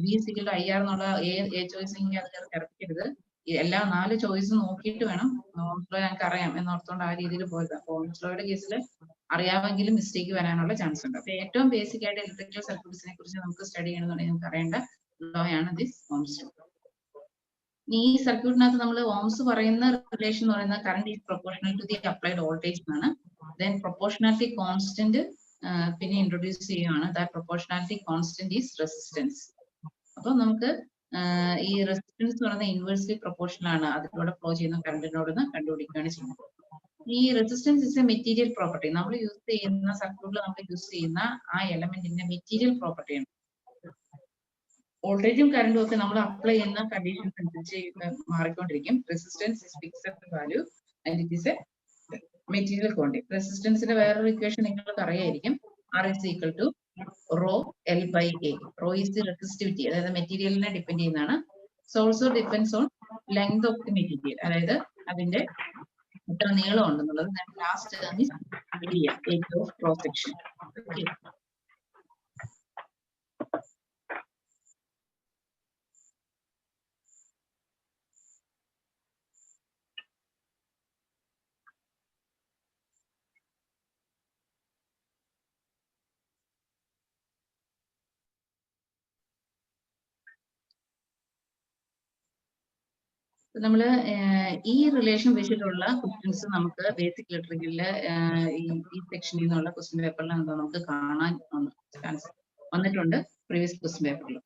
V is equal to IR എന്നുള്ള ഏ ചോയ്സ് അത് കറക്റ്റ്. എല്ലാ 4 ചോയ്സും നോക്കിയിട്ട് വേണം. ഓംസ് ലോ ഞങ്ങൾക്ക് അറിയാം എന്നോർത്തുകൊണ്ട് ആ രീതിയിൽ പോയത്. അപ്പൊ ഓംസ് ലോയുടെ കേസിൽ അറിയാമെങ്കിലും മിസ്റ്റേക്ക് വരാനുള്ള ചാൻസ് ഉണ്ട്. അപ്പൊ ഏറ്റവും ബേസിക് ആയിട്ട് ഇലക്ട്രിക്കൽ സർക്യൂട്ട്സിനെ കുറിച്ച് നമുക്ക് സ്റ്റഡി ചെയ്യണമെന്നുണ്ടെങ്കിൽ നമുക്ക് അറിയേണ്ട ലോ ആണ് ദിസ് ഓംസ് ലോ. ഈ സർക്യൂട്ടിനകത്ത് നമ്മൾ ഓംസ് പറയുന്ന റിലേഷൻ എന്ന് പറയുന്നത് current is proportional to the applied voltage ആണ്. ദെൻ പ്രൊപ്പോർഷണാലിറ്റി കോൺസ്റ്റന്റ് പിന്നെ ഇൻട്രൊഡ്യൂസ് ചെയ്യുകയാണ്. That proportionality constant is resistance. അപ്പൊ നമുക്ക് ഈ റെസിസ്റ്റൻസ് എന്ന് പറയുന്നത് ഇൻവേഴ്സ്ലി പ്രൊപ്പോർഷണൽ ആണ് അതിലൂടെ ഫ്ലോ ചെയ്യുന്ന കറണ്ടിനോട് കണ്ടുപിടിക്കുകയാണ് ചെയ്യുന്നത്. ഈ resistance is A material property. നമ്മൾ യൂസ് ചെയ്യുന്ന സർക്യൂട്ടിൽ നമ്മൾ യൂസ് ചെയ്യുന്ന ആ എലമെന്റിന്റെ മെറ്റീരിയൽ പ്രോപ്പർട്ടിയാണ്. വോൾട്ടേജും കറണ്ടും ഒക്കെ നമ്മൾ അപ്ലൈ ചെയ്യുന്ന കണ്ടീഷൻസ് അനുസരിച്ച് മാറിക്കൊണ്ടിരിക്കും. Resistance is fixed value and it is A material quantity. റെസിസ്റ്റൻസിന്റെ വേറൊരു ഇക്വേഷൻ നിങ്ങൾക്ക് അറിയായിരിക്കും. R is equal to rho L by A. Rho is the resistivity, അതായത് മെറ്റീരിയലിനെ ഡിപ്പെൻഡ് ചെയ്യുന്നതാണ്. Also depends on length of the material, അതായത് അതിന്റെ എത്ര നീളം ഉണ്ടെന്നുള്ളത്. Last term is area of cross section. Okay, നമ്മൾ ഈ റിലേഷൻ വെച്ചിട്ടുള്ള ക്വസ്റ്റ്യൻസ് നമുക്ക് ബേസിക് ഇലക്ട്രിക്കലില് ഈ സെക്ഷനിൽ നിന്നുള്ള ക്വസ്റ്റ്യൻ പേപ്പറിൽ നമുക്ക് കാണാൻ ചാൻസ് വന്നിട്ടുണ്ട് പ്രീവിയസ് ക്വസ്റ്റ്യൻ പേപ്പറിൽ.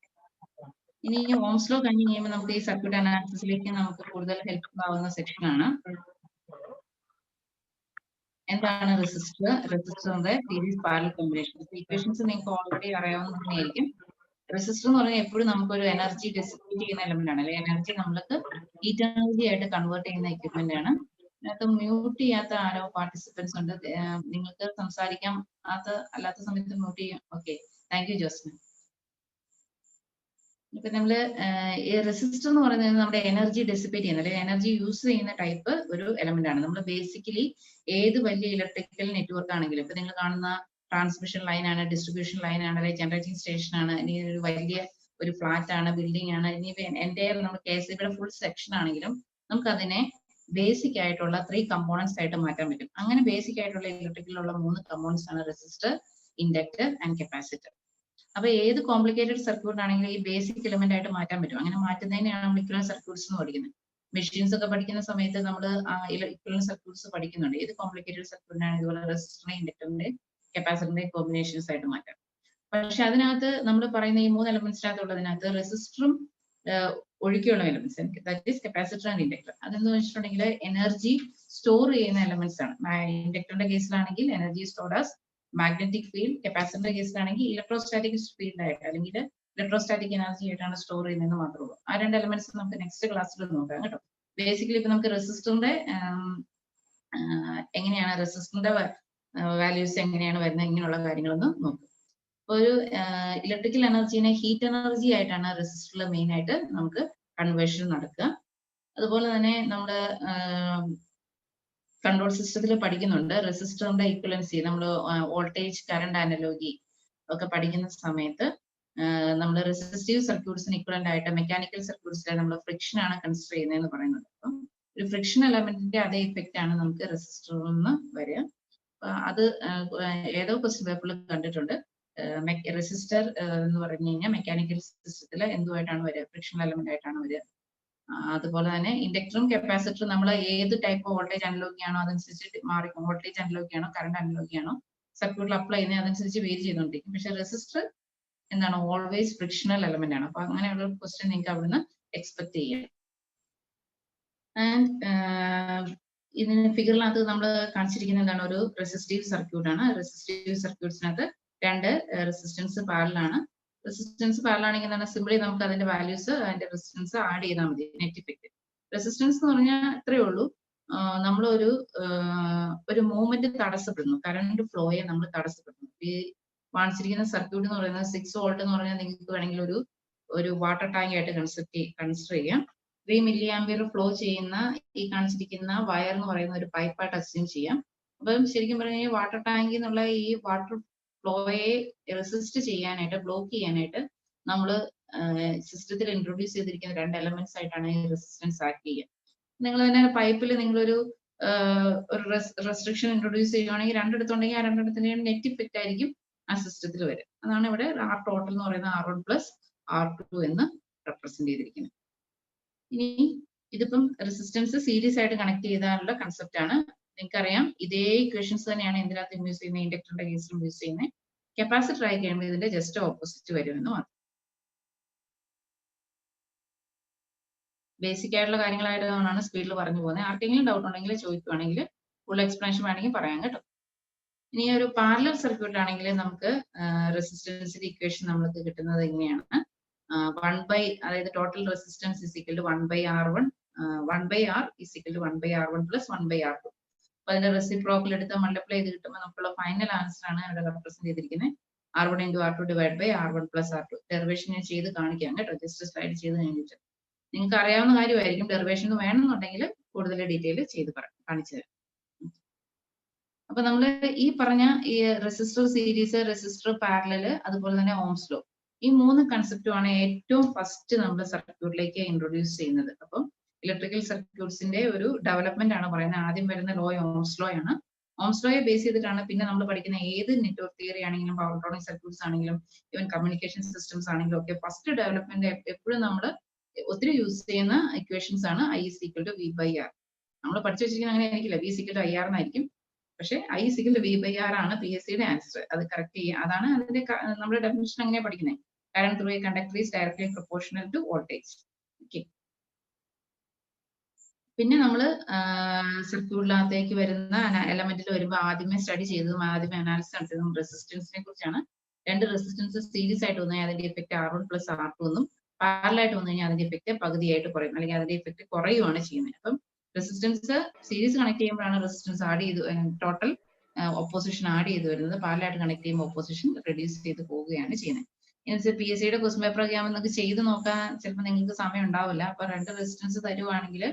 ഇനി ഓംസ് ലോ കഴിഞ്ഞ് കഴിയുമ്പോൾ നമുക്ക് ഈ സർക്യൂട്ട് അനാലിസിസിലേക്ക് നമുക്ക് കൂടുതൽ ഹെൽപ്ഫുൾ ആവുന്ന സെക്ഷൻ ആണ്. എന്താണ് റെസിസ്റ്റർ, റെസിസ്റ്ററിന്റെ സീരീസ് പാരലൽ കോമ്പിനേഷൻ. ഇക്വേഷൻസ് നിങ്ങൾക്ക് ഓൾറെഡി അറിയാവുന്ന തന്നെയായിരിക്കും. റെസിസ്റ്റർ എന്ന് പറഞ്ഞാൽ എപ്പോഴും നമുക്കൊരു എനർജി ഡിസിപ്പേറ്റ് ചെയ്യുന്ന എലമെന്റ് ആണ്, അല്ലെങ്കിൽ എനർജി നമ്മൾക്ക് ഹീറ്റ് എനർജി ആയിട്ട് കൺവേർട്ട് ചെയ്യുന്ന എക്യുപ്മെന്റ് ആണ്. അതിനകത്ത് മ്യൂട്ട് ചെയ്യാത്ത ആരോ പാർട്ടിസിപ്പൻസ് ഉണ്ട്. നിങ്ങൾക്ക് സംസാരിക്കാം, അത് അല്ലാത്ത സമയത്ത് മ്യൂട്ട് ചെയ്യും. Okay, thank you Josmin. ഇപ്പൊ നമ്മള് ഈ റെസിസ്റ്റർ എന്ന് പറയുന്നത് നമ്മുടെ എനർജി ഡെസിപ്പേറ്റ് ചെയ്യുന്ന അല്ലെങ്കിൽ എനർജി യൂസ് ചെയ്യുന്ന ടൈപ്പ് ഒരു എലമെന്റ് ആണ്. നമ്മൾ ബേസിക്കലി ഏത് വലിയ ഇലക്ട്രിക്കൽ നെറ്റ്വർക്ക് ആണെങ്കിലും, ഇപ്പൊ നിങ്ങൾ കാണുന്ന ട്രാൻസ്മിഷൻ ലൈൻ ആണ്, ഡിസ്ട്രിബ്യൂഷൻ ലൈൻ ആണ്, അല്ലെങ്കിൽ ജനറേറ്റിംഗ് സ്റ്റേഷൻ ആണ്, ഇനി ഒരു വലിയ ഒരു ഫ്ലാറ്റ് ആണ്, ബിൽഡിംഗ് ആണ്, ഇനി എന്റെ നമ്മൾ KCBയുടെ ഫുൾ സെക്ഷൻ ആണെങ്കിലും നമുക്ക് അതിനെ ബേസിക് ആയിട്ടുള്ള 3 കമ്പോണൻസ് ആയിട്ട് മാറ്റാൻ പറ്റും. അങ്ങനെ ബേസിക് ആയിട്ടുള്ള ഇലക്ട്രിക്കലിലുള്ള 3 കമ്പോണൻസ് ആണ് റെസിസ്റ്റർ, ഇൻഡക്ടർ ആൻഡ് കപ്പാസിറ്റർ. അപ്പൊ ഏത് കോംപ്ലിക്കേറ്റഡ് സർക്യൂട്ട് ആണെങ്കിലും ഈ ബേസിക് എലമെന്റ് ആയിട്ട് മാറ്റാൻ പറ്റും. അങ്ങനെ മാറ്റുന്നതിനെയാണ് നമ്മൾ ഇക്വലന്റ് സർക്യൂട്ട്സ് എന്ന് പഠിക്കുന്നത്. മെഷീൻസ് ഒക്കെ പഠിക്കുന്ന സമയത്ത് നമ്മൾ ഇക്വലന്റ് സർക്യൂട്ട്സ് പഠിക്കുന്നുണ്ട്. ഏത് കോംപ്ലിക്കേറ്റഡ് സർക്യൂട്ടിനാണ് ഇതുപോലെ റെസിസ്റ്ററിന്റെ ഇൻഡക്ടറിന്റെ കപ്പാസിറ്ററിന്റെ കോമ്പിനേഷൻസ് ആയിട്ട് മാറ്റാം. പക്ഷെ അതിനകത്ത് നമ്മൾ പറയുന്ന ഈ 3 എലമെന്റ്സിനകത്തുള്ളതിനകത്ത് റെസിസ്റ്ററും ഒഴികെയുള്ള elements, that is capacitor and inductor. അതെന്ന് വെച്ചിട്ടുണ്ടെങ്കിൽ എനർജി സ്റ്റോർ ചെയ്യുന്ന എലമെന്റ്സ് ആണ്. ഇൻഡക്ടറിന്റെ കേസിലാണെങ്കിൽ energy stored as magnetic field, കപ്പാസിറ്ററിന്റെ കേസിലാണെങ്കിൽ ഇലക്ട്രോസ്റ്റാറ്റിക് ഫീൽഡ് ആയിട്ട് അല്ലെങ്കിൽ ഇലക്ട്രോസ്റ്റാറ്റിക് എനർജി ആയിട്ടാണ് സ്റ്റോർ ചെയ്യുന്നതെന്ന് മാത്രമേ ഉള്ളൂ. ആ 2 എലമെന്റ്സ് നമുക്ക് നെക്സ്റ്റ് ക്ലാസ്സിൽ നോക്കാം കേട്ടോ. ബേസിക്കലി ഇപ്പൊ നമുക്ക് റെസിസ്റ്ററിന്റെ എങ്ങനെയാണ് റെസിസ്റ്ററിന്റെ വാല്യൂസ് എങ്ങനെയാണ് വരുന്നത്, ഇങ്ങനെയുള്ള കാര്യങ്ങളൊന്ന് നോക്കാം. ഒരു ഇലക്ട്രിക്കൽ എനർജിനെ ഹീറ്റ് എനർജി ആയിട്ടാണ് റെസിസ്റ്ററിൽ മെയിൻ ആയിട്ട് നമുക്ക് കൺവേർഷൻ നടക്കുക. അതുപോലെ തന്നെ നമ്മുടെ കൺട്രോൾ സിസ്റ്റത്തിൽ പഠിക്കുന്നുണ്ട് റെസിസ്റ്ററിന്റെ ഇക്വലൻസി. നമ്മൾ വോൾട്ടേജ് കറണ്ട് അനലോഗി ഒക്കെ പഠിക്കുന്ന സമയത്ത് നമ്മൾ റെസിസ്റ്റീവ് സർക്യൂട്ട്സിന് ഇക്വലന്റ് ആയിട്ട് മെക്കാനിക്കൽ സർക്യൂട്ട്സിലെ നമ്മൾ ഫ്രിക്ഷൻ ആണ് കൺസിഡർ ചെയ്യുന്നതെന്ന് പറയുന്നത്. അപ്പം ഒരു ഫ്രിക്ഷൻ എലമെന്റിന്റെ അതേ ഇഫക്റ്റ് ആണ് നമുക്ക് റെസിസ്റ്ററിൽ നിന്ന് വരിക. അത് ഏതോ ക്വസ്റ്റ്യൻ പേപ്പറിൽ കണ്ടിട്ടുണ്ട്. റെസിസ്റ്റർ എന്ന് പറഞ്ഞു കഴിഞ്ഞാൽ മെക്കാനിക്കൽ സിസ്റ്റത്തിൽ എന്തുമായിട്ടാണ് വരിക, ഫ്രിക്ഷൻ എലമെന്റ് ആയിട്ടാണ് വരിക. അതുപോലെ തന്നെ ഇൻഡക്ടറും കപ്പാസിറ്ററും നമ്മൾ ഏത് ടൈപ്പ് വോൾട്ടേജ് അനലോഗിയാണോ അതനുസരിച്ച് മാറിക്കും. വോൾട്ടേജ് അനലോഗിയാണോ കറണ്ട് അനലോഗിയാണോ സർക്യൂട്ടിൽ അപ്ലൈ ചെയ്യുന്നത് അതനുസരിച്ച് വേരി ചെയ്തുകൊണ്ടിരിക്കും. പക്ഷെ റെസിസ്റ്റർ എന്താണ് ഓൾവേസ് ഫ്രിക്ഷണൽ എലമെന്റ് ആണ്. അപ്പൊ അങ്ങനെയുള്ള ക്വസ്റ്റ്യൻ നിങ്ങൾക്ക് അവിടുന്ന് എക്സ്പെക്ട് ചെയ്യാം. ആൻഡ് ഇതിന് ഫിഗറിനകത്ത് നമ്മൾ കാണിച്ചിരിക്കുന്ന എന്താണ്, ഒരു റെസിസ്റ്റീവ് സർക്യൂട്ട് ആണ്. റെസിസ്റ്റീവ് സർക്യൂട്ട്സിനകത്ത് 2 റെസിസ്റ്റൻസ് പാരലാണ്. റെസിസ്റ്റൻസ് പാരലാണെങ്കിൽ എന്താണ്, സിംപിളി നമുക്ക് അതിന്റെ വാല്യൂസ് അതിന്റെ റെസിസ്റ്റൻസ് ആഡ് ചെയ്താൽ മതി, നെറ്റ് ഇഫക്റ്റ്. റെസിസ്റ്റൻസ് എന്ന് പറഞ്ഞാൽ ഇത്രയേ ഉള്ളൂ, നമ്മൾ ഒരു മൂവ്മെന്റ് തടസ്സപ്പെടുന്നു, കറണ്ട് ഫ്ലോയെ നമ്മൾ തടസ്സപ്പെടുന്നു. ഈ കാണിച്ചിരിക്കുന്ന സർക്യൂട്ട് എന്ന് പറയുന്നത് 6 വോൾട്ട് എന്ന് പറഞ്ഞാൽ നിങ്ങൾക്ക് വേണമെങ്കിൽ ഒരു വാട്ടർ ടാങ്ക് ആയിട്ട് കൺസിഡർ ചെയ്യാം. 3 മില്ലി ആംപിയർ ഫ്ലോ ചെയ്യുന്ന ഈ കാണിച്ചിരിക്കുന്ന വയർ എന്ന് പറയുന്ന ഒരു പൈപ്പായിട്ട് അസ്യൂം ചെയ്യാം. അപ്പം ശരിക്കും പറഞ്ഞാൽ വാട്ടർ ടാങ്കിൽ നിന്നുള്ള ഈ വാട്ടർ ഫ്ലോയെ റെസിസ്റ്റ് ചെയ്യാനായിട്ട്, ബ്ലോക്ക് ചെയ്യാനായിട്ട് നമ്മൾ സിസ്റ്റത്തിൽ ഇൻട്രൊഡ്യൂസ് ചെയ്തിരിക്കുന്ന 2 എലമെന്റ്സ് ആയിട്ടാണ് ഈ റെസിസ്റ്റൻസ് ആക്ട് ചെയ്യുക. നിങ്ങൾ തന്നെ പൈപ്പിൽ നിങ്ങളൊരു റെസ്ട്രിക്ഷൻ ഇൻട്രൊഡ്യൂസ് ചെയ്യുകയാണെങ്കിൽ 2 എടുത്തുണ്ടെങ്കിൽ ആ 2 എടുത്തിന്റെയും നെറ്റ് ഇഫക്റ്റ് ആയിരിക്കും ആ സിസ്റ്റത്തിൽ വരും. അതാണ് ഇവിടെ ആർ ടോട്ടൽ എന്ന് പറയുന്ന R1 പ്ലസ് R2 എന്ന് റെപ്രസെന്റ് ചെയ്തിരിക്കുന്നത്. ഇനി ഇതിപ്പം റെസിസ്റ്റൻസ് സീരീസ് ആയിട്ട് കണക്ട് ചെയ്താലുള്ള കൺസെപ്റ്റ് ആണ്. നിങ്ങൾക്കറിയാം ഇതേ ഇക്വേഷൻസ് തന്നെയാണ് എന്തിനകത്ത് യൂസ് ചെയ്യുന്നത്, ഇൻഡക്ടറിന്റെ കേസിലും യൂസ് ചെയ്യുന്നത്. കപ്പാസിറ്റർ ആയി കഴിയുമ്പോൾ ഇതിന്റെ ജസ്റ്റ് ഓപ്പോസിറ്റ് വരുമെന്ന് മാത്രം. ബേസിക് ആയിട്ടുള്ള കാര്യങ്ങളായിട്ടാണ് സ്പീഡിൽ പറഞ്ഞു പോകുന്നത്. ആർക്കെങ്കിലും ഡൗട്ട് ഉണ്ടെങ്കിൽ ചോദിക്കുകയാണെങ്കിൽ ഫുൾ എക്സ്പ്ലനേഷൻ വേണമെങ്കിൽ പറയാം കേട്ടോ. ഇനി ഒരു പാരലൽ സർക്യൂട്ട് ആണെങ്കിൽ നമുക്ക് റെസിസ്റ്റൻസിന്റെ ഇക്വേഷൻ നമുക്ക് കിട്ടുന്നത് എങ്ങനെയാണ്, 1 അതായത് total resistance is equal to 1/R1 1/R is equal to 1/R1 plus 1/R2. അപ്പൊ അതിന്റെ റെസിപ്രോക്കൽ എടുത്ത് മൾട്ടിപ്ലൈ ചെയ്ത് കിട്ടുമ്പോൾ നമുക്കുള്ള ഫൈനൽ ആൻസർ ആണ് ഇവിടെ റെപ്രസെന്റ് ചെയ്തിരിക്കുന്നത്. R1 × R2 divide by R1 plus R2. Derivation ഞാൻ ചെയ്ത് കാണിക്കാം കേട്ടോ, ജസ്റ്റ് സ്ലൈഡ് ചെയ്ത് കഴിഞ്ഞിട്ട്. നിങ്ങൾക്ക് അറിയാവുന്ന കാര്യമായിരിക്കും, ഡെറിവേഷൻ വേണമെന്നുണ്ടെങ്കിൽ കൂടുതൽ ഡീറ്റെയിൽ ചെയ്ത് കാണിച്ചു തരാം. അപ്പൊ നമ്മൾ ഈ പറഞ്ഞ ഈ റെസിസ്റ്റർ സീരീസ്, റെസിസ്റ്റർ പാരലൽ, അതുപോലെ തന്നെ ഓംസ് ലോ, ഈ 3 കൺസെപ്റ്റുമാണ് ഏറ്റവും ഫസ്റ്റ് നമ്മൾ സർക്യൂട്ടിലേക്ക് ഇൻട്രൊഡ്യൂസ് ചെയ്യുന്നത്. അപ്പം ഇലക്ട്രിക്കൽ സർക്യൂട്ട്സിന്റെ ഒരു ഡെവലപ്മെന്റ് ആണ് പറയുന്നത്. ആദ്യം വരുന്ന ലോ ഓംസ് ലോ ആണ്. ഓംസ് ലോയെ ബേസ് ചെയ്തിട്ടാണ് പിന്നെ നമ്മൾ പഠിക്കുന്ന ഏത് നെറ്റ്വർക്ക് തിയറി ആണെങ്കിലും പവർ ഇലക്ട്രോണിക് സർക്യൂട്ട്സ് ആണെങ്കിലും ഈവൻ കമ്മ്യൂണിക്കേഷൻ സിസ്റ്റംസ് ആണെങ്കിലും ഒക്കെ ഫസ്റ്റ് ഡെവലപ്മെന്റ് എപ്പോഴും നമ്മൾ ഒത്തിരി യൂസ് ചെയ്യുന്ന ഇക്വേഷൻസ് ആണ് I is equal to V/R. നമ്മൾ പഠിച്ചു വെച്ചിരിക്കുന്നത് അങ്ങനെ ആയിരിക്കില്ല, V is equal to IR എന്നായിരിക്കും. പക്ഷെ I is equal to V/R ആണ് PSCയുടെ ആൻസർ. അത് കറക്റ്റ് ചെയ്യുക, അതാണ് അതിന്റെ നമ്മുടെ ഡെഫിനിഷൻ അങ്ങനെയാണ് പഠിക്കുന്നത്. Current through a conductor is directly proportional to voltage. Okay, പിന്നെ നമ്മൾ സർക്യൂട്ടിനകത്തേക്ക് വരുന്ന എലമെന്റിൽ വരുമ്പോൾ ആദ്യമേ സ്റ്റഡി ചെയ്തതും ആദ്യമേ അനാലിസിസ് നടത്തിയതും റെസിസ്റ്റൻസിനെ കുറിച്ചാണ്. 2 റെസിസ്റ്റൻസ് സീരീസ് ആയിട്ട് വന്നു കഴിഞ്ഞാൽ അതിന്റെ ഇഫക്റ്റ് R1 പ്ലസ് R2 എന്നും, പാരലായിട്ട് വന്നു കഴിഞ്ഞാൽ അതിന്റെ ഇഫക്റ്റ് പകുതിയായിട്ട് കുറയും, അല്ലെങ്കിൽ അതിന്റെ ഇഫക്റ്റ് കുറയുകയാണ് ചെയ്യുന്നത്. അപ്പം റെസിസ്റ്റൻസ് സീരീസ് കണക്ട് ചെയ്യുമ്പോഴാണ് റെസിസ്റ്റൻസ് ആഡ് ചെയ്ത് ടോട്ടൽ ഓപ്പോസിഷൻ ആഡ് ചെയ്ത് വരുന്നത്. പാരലായിട്ട് കണക്ട് ചെയ്യുമ്പോൾ ഓപ്പോസിഷൻ റെഡ്യൂസ് ചെയ്ത് പോവുകയാണ് ചെയ്യുന്നത്. PSCയുടെ ക്വസ്റ്റ്യൻ പേപ്പർ ഒക്കെ ആകുമ്പോൾ നിങ്ങൾക്ക് ചെയ്ത് നോക്കാൻ ചിലപ്പോൾ നിങ്ങൾക്ക് സമയം ഉണ്ടാവില്ല. അപ്പൊ 2 റെസിസ്റ്റൻസ് തരുവാണെങ്കിൽ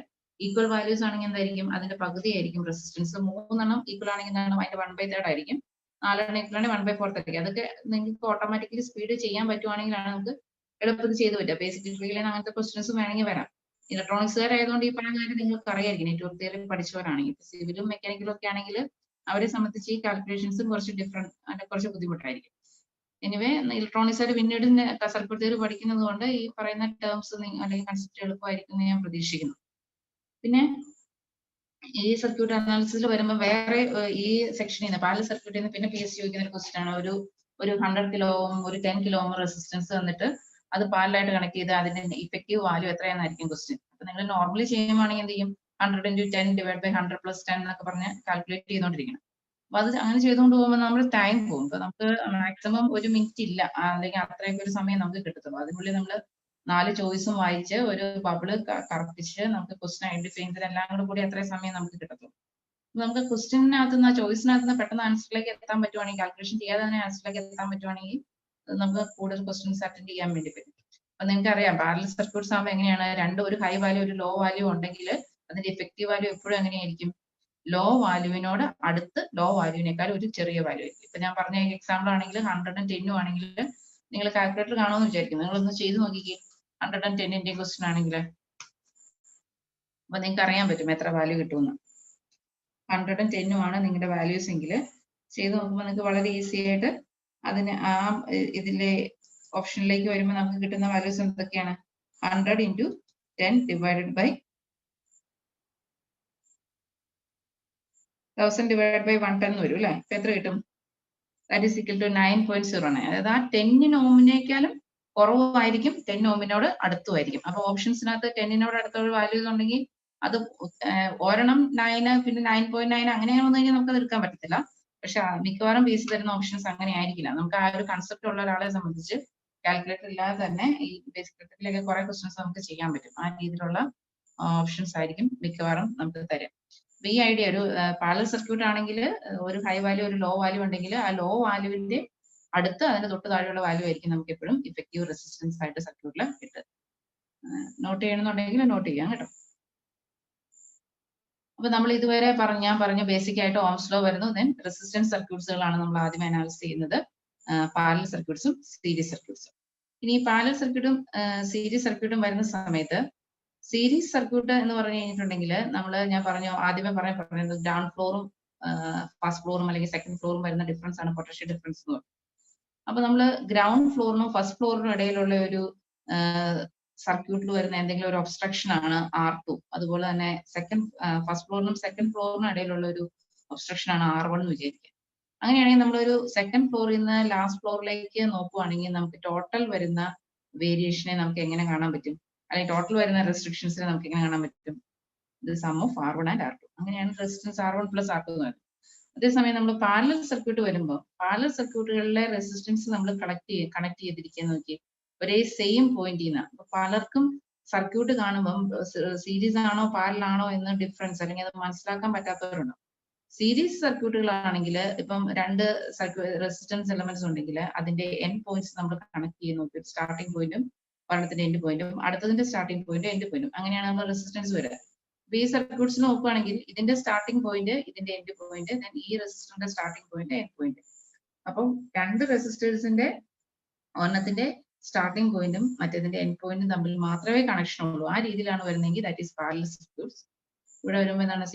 ഈക്വൽ വാല്യൂസ് ആണെങ്കിൽ എന്തായിരിക്കും, അതിന്റെ പകുതി ആയിരിക്കും റെസിസ്റ്റൻസ്. 3 ഈക്വൽ ആണെങ്കിൽ എന്താണ്, അതിന്റെ 1/3 ആയിരിക്കും. 4 ഈക്വൽ ആണെങ്കിൽ 1/4 ആയിരിക്കും. അതൊക്കെ നിങ്ങൾക്ക് ഓട്ടോമാറ്റിക്കലി സ്പീഡ് ചെയ്യാൻ പറ്റുവാണെങ്കിലാണ് നമുക്ക് എളുപ്പത്തിൽ ചെയ്ത് പറ്റുക. ബേസിക്കലി അങ്ങനത്തെ ക്വസ്റ്റ്യൻസ് വേണമെങ്കിൽ വരാം. ഇലക്ട്രോണിക്സുകാരായതുകൊണ്ട് ഈ പറഞ്ഞ കാര്യം നിങ്ങൾക്ക് അറിയായിരിക്കും, നെറ്റ്വർക്ക് തിയറി പഠിച്ചവരാണെങ്കിൽ. സിവിലും മെക്കാനിക്കലും ഒക്കെ ആണെങ്കിൽ അവരെ സംബന്ധിച്ച് ഈ കാൽക്കുലേഷൻസും കുറച്ച് കുറച്ച് ബുദ്ധിമുട്ടായിരിക്കും. എനിവേ ഇലക്ട്രോണിക്സ് ആയിട്ട് പിന്നീട് സർക്യൂട്ട് തിയറി പഠിക്കുന്നത് കൊണ്ട് ഈ പറയുന്ന ടേംസ് അല്ലെങ്കിൽ കൺസെപ്റ്റ് എളുപ്പമായിരിക്കും എന്ന് ഞാൻ പ്രതീക്ഷിക്കുന്നു. പിന്നെ ഈ സർക്യൂട്ട് അനാലിസിസിൽ വരുമ്പോൾ വേറെ ഈ സെക്ഷനിൽ നിന്ന് പാരലൽ സർക്യൂട്ടിൽ നിന്ന് പിന്നെ PSC ചോദിക്കുന്ന ഒരു ക്വസ്റ്റ്യൻ ആണ്. ഒരു 100 കിലോ ഓം ഒരു 10 കിലോ ഓം റെസിസ്റ്റൻസ് തന്നിട്ട് അത് പാരലായിട്ട് കണക്ട് ചെയ്ത് അതിന്റെ ഇഫക്റ്റീവ് വാല്യൂ എത്രയാണെന്നായിരിക്കും ക്വസ്റ്റ്യൻ. അപ്പൊ നിങ്ങൾ നോർമലി ചെയ്യുവാണെങ്കിൽ എന്ത് ചെയ്യും, 100 × 10 ഡിവൈഡ് ബൈ 100 + 10 എന്നൊക്കെ പറഞ്ഞ് കാൽക്കുലേറ്റ് ചെയ്തുകൊണ്ടിരിക്കണം. അപ്പൊ അത് അങ്ങനെ ചെയ്തുകൊണ്ട് പോകുമ്പോൾ നമ്മൾ ടൈം പോകും. ഇപ്പൊ നമുക്ക് മാക്സിമം 1 മിനിറ്റ് ഇല്ല, അല്ലെങ്കിൽ അത്രയൊക്കെ ഒരു സമയം നമുക്ക് കിട്ടത്തുള്ളൂ. അതിനുള്ളിൽ നമ്മൾ 4 ചോയ്സും വായിച്ച് ഒരു ബബിള് കറപ്പിച്ച് നമുക്ക് ക്വസ്റ്റ്യൻ ഐഡന്റിഫൈ ചെയ്യുന്നതിന് എല്ലാം കൂടി അത്രയും സമയം നമുക്ക് കിട്ടത്തുള്ളൂ. നമുക്ക് ക്വസ്റ്റ്യനകത്ത് നിന്ന് ചോയ്സിനകത്ത് നിന്ന് പെട്ടെന്ന് ആൻസറിലേക്ക് എത്താൻ പറ്റുവാണെങ്കിൽ, കാൽക്കുലേഷൻ ചെയ്യാതെ തന്നെ ആൻസറിലേക്ക് എത്താൻ പറ്റുവാണെങ്കിൽ നമുക്ക് കൂടുതൽ ക്വസ്റ്റ്യൻസ് അറ്റൻഡ് ചെയ്യാൻ വേണ്ടി പറ്റും. അപ്പൊ നിങ്ങൾക്ക് അറിയാം പാരലൽ സർക്യൂട്ട്സ് ആകുമ്പോൾ എങ്ങനെയാണ്, രണ്ടും ഒരു ഹൈ വാല്യൂ ഒരു ലോ വാല്യൂ ഉണ്ടെങ്കിൽ അതിന്റെ ഇഫക്റ്റീവ് വാല്യൂ എപ്പോഴും എങ്ങനെയായിരിക്കും, ലോ വാല്യൂവിനോട് അടുത്ത് ലോ വാല്യൂവിനേക്കാൾ ഒരു ചെറിയ വാല്യൂ ആയിരിക്കും. ഇപ്പൊ ഞാൻ പറഞ്ഞ എക്സാമ്പിൾ ആണെങ്കിൽ 110 ആണെങ്കിൽ നിങ്ങൾ കാൽക്കുലേറ്റർ കാണുമെന്ന് വിചാരിക്കുന്നു. നിങ്ങളൊന്ന് ചെയ്ത് നോക്കിക്കേ 110ന്റെ ക്വസ്റ്റ്യൻ ആണെങ്കിൽ. അപ്പൊ നിങ്ങൾക്ക് അറിയാൻ പറ്റും എത്ര വാല്യൂ കിട്ടുമെന്ന്. 110 ആണ് നിങ്ങളുടെ വാല്യൂസ് എങ്കിൽ ചെയ്ത് നോക്കുമ്പോൾ നിങ്ങൾക്ക് വളരെ ഈസി ആയിട്ട് അതിന് ആ ഇതിലെ ഓപ്ഷനിലേക്ക് വരുമ്പോൾ നമുക്ക് കിട്ടുന്ന വാല്യൂസ് എന്തൊക്കെയാണ്, 100 × 10 ഡിവൈഡഡ് ബൈ 1000 ഡിവൈഡഡ് ബൈ 110 വരും അല്ലേ. ഇപ്പൊ എത്ര കിട്ടും, ദാറ്റ് ഈസ് ഈക്വൽ ടു 9.09. അതായത് ആ 10 ഓമിനേക്കാളും കുറവായിരിക്കും, 10 ഓമിനോട് അടുത്തുമായിരിക്കും. അപ്പൊ ഓപ്ഷൻസിനകത്ത് 10നോട് അടുത്തുള്ള വാല്യൂസ് ഉണ്ടെങ്കിൽ അത് ഒരെണ്ണം 9 പിന്നെ 9.9 അങ്ങനെ വന്നു കഴിഞ്ഞാൽ നമുക്ക് അത് എടുക്കാൻ പറ്റത്തില്ല. പക്ഷെ മിക്കവാറും ബേസ് തരുന്ന ഓപ്ഷൻസ് അങ്ങനെ ആയിരിക്കില്ല. നമുക്ക് ആ ഒരു കൺസെപ്റ്റ് ഉള്ള ഒരാളെ സംബന്ധിച്ച് കാൽക്കുലേറ്റർ ഇല്ലാതെ തന്നെ ഈ ബേസിക് കുറെ ക്വസ്റ്റ്യൻസ് നമുക്ക് ചെയ്യാൻ പറ്റും. ആ രീതിയിലുള്ള ഓപ്ഷൻസ് ആയിരിക്കും മിക്കവാറും നമുക്ക് തരാം. ഈ ഐഡിയ ഒരു പാരലൽ സർക്യൂട്ട് ആണെങ്കിൽ ഒരു ഹൈ വാല്യൂ ഒരു ലോ വാല്യൂ ഉണ്ടെങ്കിൽ ആ ലോ വാല്യൂവിന്റെ അടുത്ത് അതിന്റെ തൊട്ട് താഴെയുള്ള വാല്യൂ ആയിരിക്കും നമുക്ക് എപ്പോഴും ഇഫക്റ്റീവ് റെസിസ്റ്റൻസ് ആയിട്ട് സർക്യൂട്ടിൽ കിട്ടുക. നോട്ട് ചെയ്യണമെന്നുണ്ടെങ്കിൽ നോട്ട് ചെയ്യാം കേട്ടോ. അപ്പൊ നമ്മൾ ഇതുവരെ ഞാൻ പറഞ്ഞ ബേസിക് ആയിട്ട് ഓംസ് ലോ വരുന്നു. ദെൻ റെസിസ്റ്റൻസ് സർക്യൂട്ട്സുകളാണ് നമ്മൾ ആദ്യം അനാലിസ് ചെയ്യുന്നത്, പാരലൽ സർക്യൂട്ട്സും സീരീസ് സർക്യൂട്ട്സും. ഇനി ഈ പാരലൽ സർക്യൂട്ടും സീരീസ് സർക്യൂട്ടും വരുന്ന സമയത്ത് സീരീസ് സർക്യൂട്ട് എന്ന് പറഞ്ഞു കഴിഞ്ഞിട്ടുണ്ടെങ്കിൽ ഞാൻ പറഞ്ഞു ആദ്യമേ പറയുന്നത് ഗ്രൗണ്ട് ഫ്ലോറും ഫസ്റ്റ് ഫ്ലോറും അല്ലെങ്കിൽ സെക്കൻഡ് ഫ്ലോറും വരുന്ന ഡിഫറൻസ് ആണ് പൊട്ടൻഷ്യൽ ഡിഫറൻസ് എന്ന് പറയുന്നത്. അപ്പൊ നമ്മൾ ഗ്രൗണ്ട് ഫ്ലോറിനും ഫസ്റ്റ് ഫ്ലോറിനും ഇടയിലുള്ള ഒരു സർക്യൂട്ടിൽ വരുന്ന എന്തെങ്കിലും ഒരു ഒബ്സ്ട്രക്ഷൻ ആണ് R2. അതുപോലെ തന്നെ ഫസ്റ്റ് ഫ്ലോറിനും സെക്കൻഡ് ഫ്ലോറിനും ഇടയിലുള്ള ഒരു ഒബ്സ്ട്രക്ഷൻ ആണ് R1 എന്ന് വിചാരിക്കുക. അങ്ങനെയാണെങ്കിൽ നമ്മളൊരു സെക്കൻഡ് ഫ്ലോറിൽ നിന്ന് ലാസ്റ്റ് ഫ്ലോറിലേക്ക് നോക്കുവാണെങ്കിൽ നമുക്ക് ടോട്ടൽ വരുന്ന വേരിയേഷനെ നമുക്ക് എങ്ങനെ കാണാൻ പറ്റും, അല്ലെങ്കിൽ ടോട്ടൽ വരുന്ന റെസ്ട്രിക്ഷൻസിനെ നമുക്ക് എങ്ങനെ കാണാൻ പറ്റും, ഇത് some of R1 and R2. അങ്ങനെയാണ് റെസിസ്റ്റൻസ് R1 + R2 എന്ന് പറയുന്നത്. അതേസമയം നമ്മൾ പാരലൽ സർക്യൂട്ട് വരുമ്പോൾ പാരലൽ സർക്യൂട്ടുകളിലെ റെസിസ്റ്റൻസ് നമ്മൾ കണക്ട് ചെയ്തിരിക്കുക നോക്കി ഒരേ സെയിം പോയിന്റിൽ നിന്ന്. അപ്പൊ പലർക്കും സർക്യൂട്ട് കാണുമ്പോൾ സീരീസ് ആണോ പാരലൽ ആണോ എന്ന് ഡിഫറൻസ് അല്ലെങ്കിൽ അത് മനസ്സിലാക്കാൻ പറ്റാത്തവരുണ്ട്. സീരീസ് സർക്യൂട്ടുകളാണെങ്കിൽ ഇപ്പം രണ്ട് റെസിസ്റ്റൻസ് എലമെന്റ്സ് ഉണ്ടെങ്കിൽ അതിന്റെ എൻഡ് പോയിന്റ്സ് നമ്മൾ കണക്ട് ചെയ്യുന്ന നോക്കി, സ്റ്റാർട്ടിംഗ് പോയിന്റും ഒരെണ്ണത്തിന്റെ എൻഡ് പോയിന്റും അടുത്തതിന്റെ സ്റ്റാർട്ടിംഗ് പോയിന്റും എൻഡ് പോയിന്റും, അങ്ങനെയാണ് നമ്മൾ റെസിസ്റ്റൻസ് വരിക. ഈ സർക്യൂട്ട്സ് നോക്കുകയാണെങ്കിൽ ഇതിന്റെ സ്റ്റാർട്ടിംഗ് പോയിന്റ് ഇതിന്റെ എൻഡ് പോയിന്റ്, ദെൻ ഈ റെസിസ്റ്ററിന്റെ സ്റ്റാർട്ടിംഗ് പോയിന്റ് എൻഡ് പോയിന്റ്. അപ്പം രണ്ട് റെസിസ്റ്റേഴ്സിന്റെ ഒരെണ്ണത്തിന്റെ സ്റ്റാർട്ടിംഗ് പോയിന്റും മറ്റേതിന്റെ എൻഡ് പോയിന്റും തമ്മിൽ മാത്രമേ കണക്ഷൻ ഉള്ളൂ. ആ രീതിയിലാണ് വരുന്നതെങ്കിൽ ദാറ്റ് ഈസ് പാരലൽ സർക്യൂട്ട്സ്. ഇവിടെ വരുമ്പോൾ എന്താണ്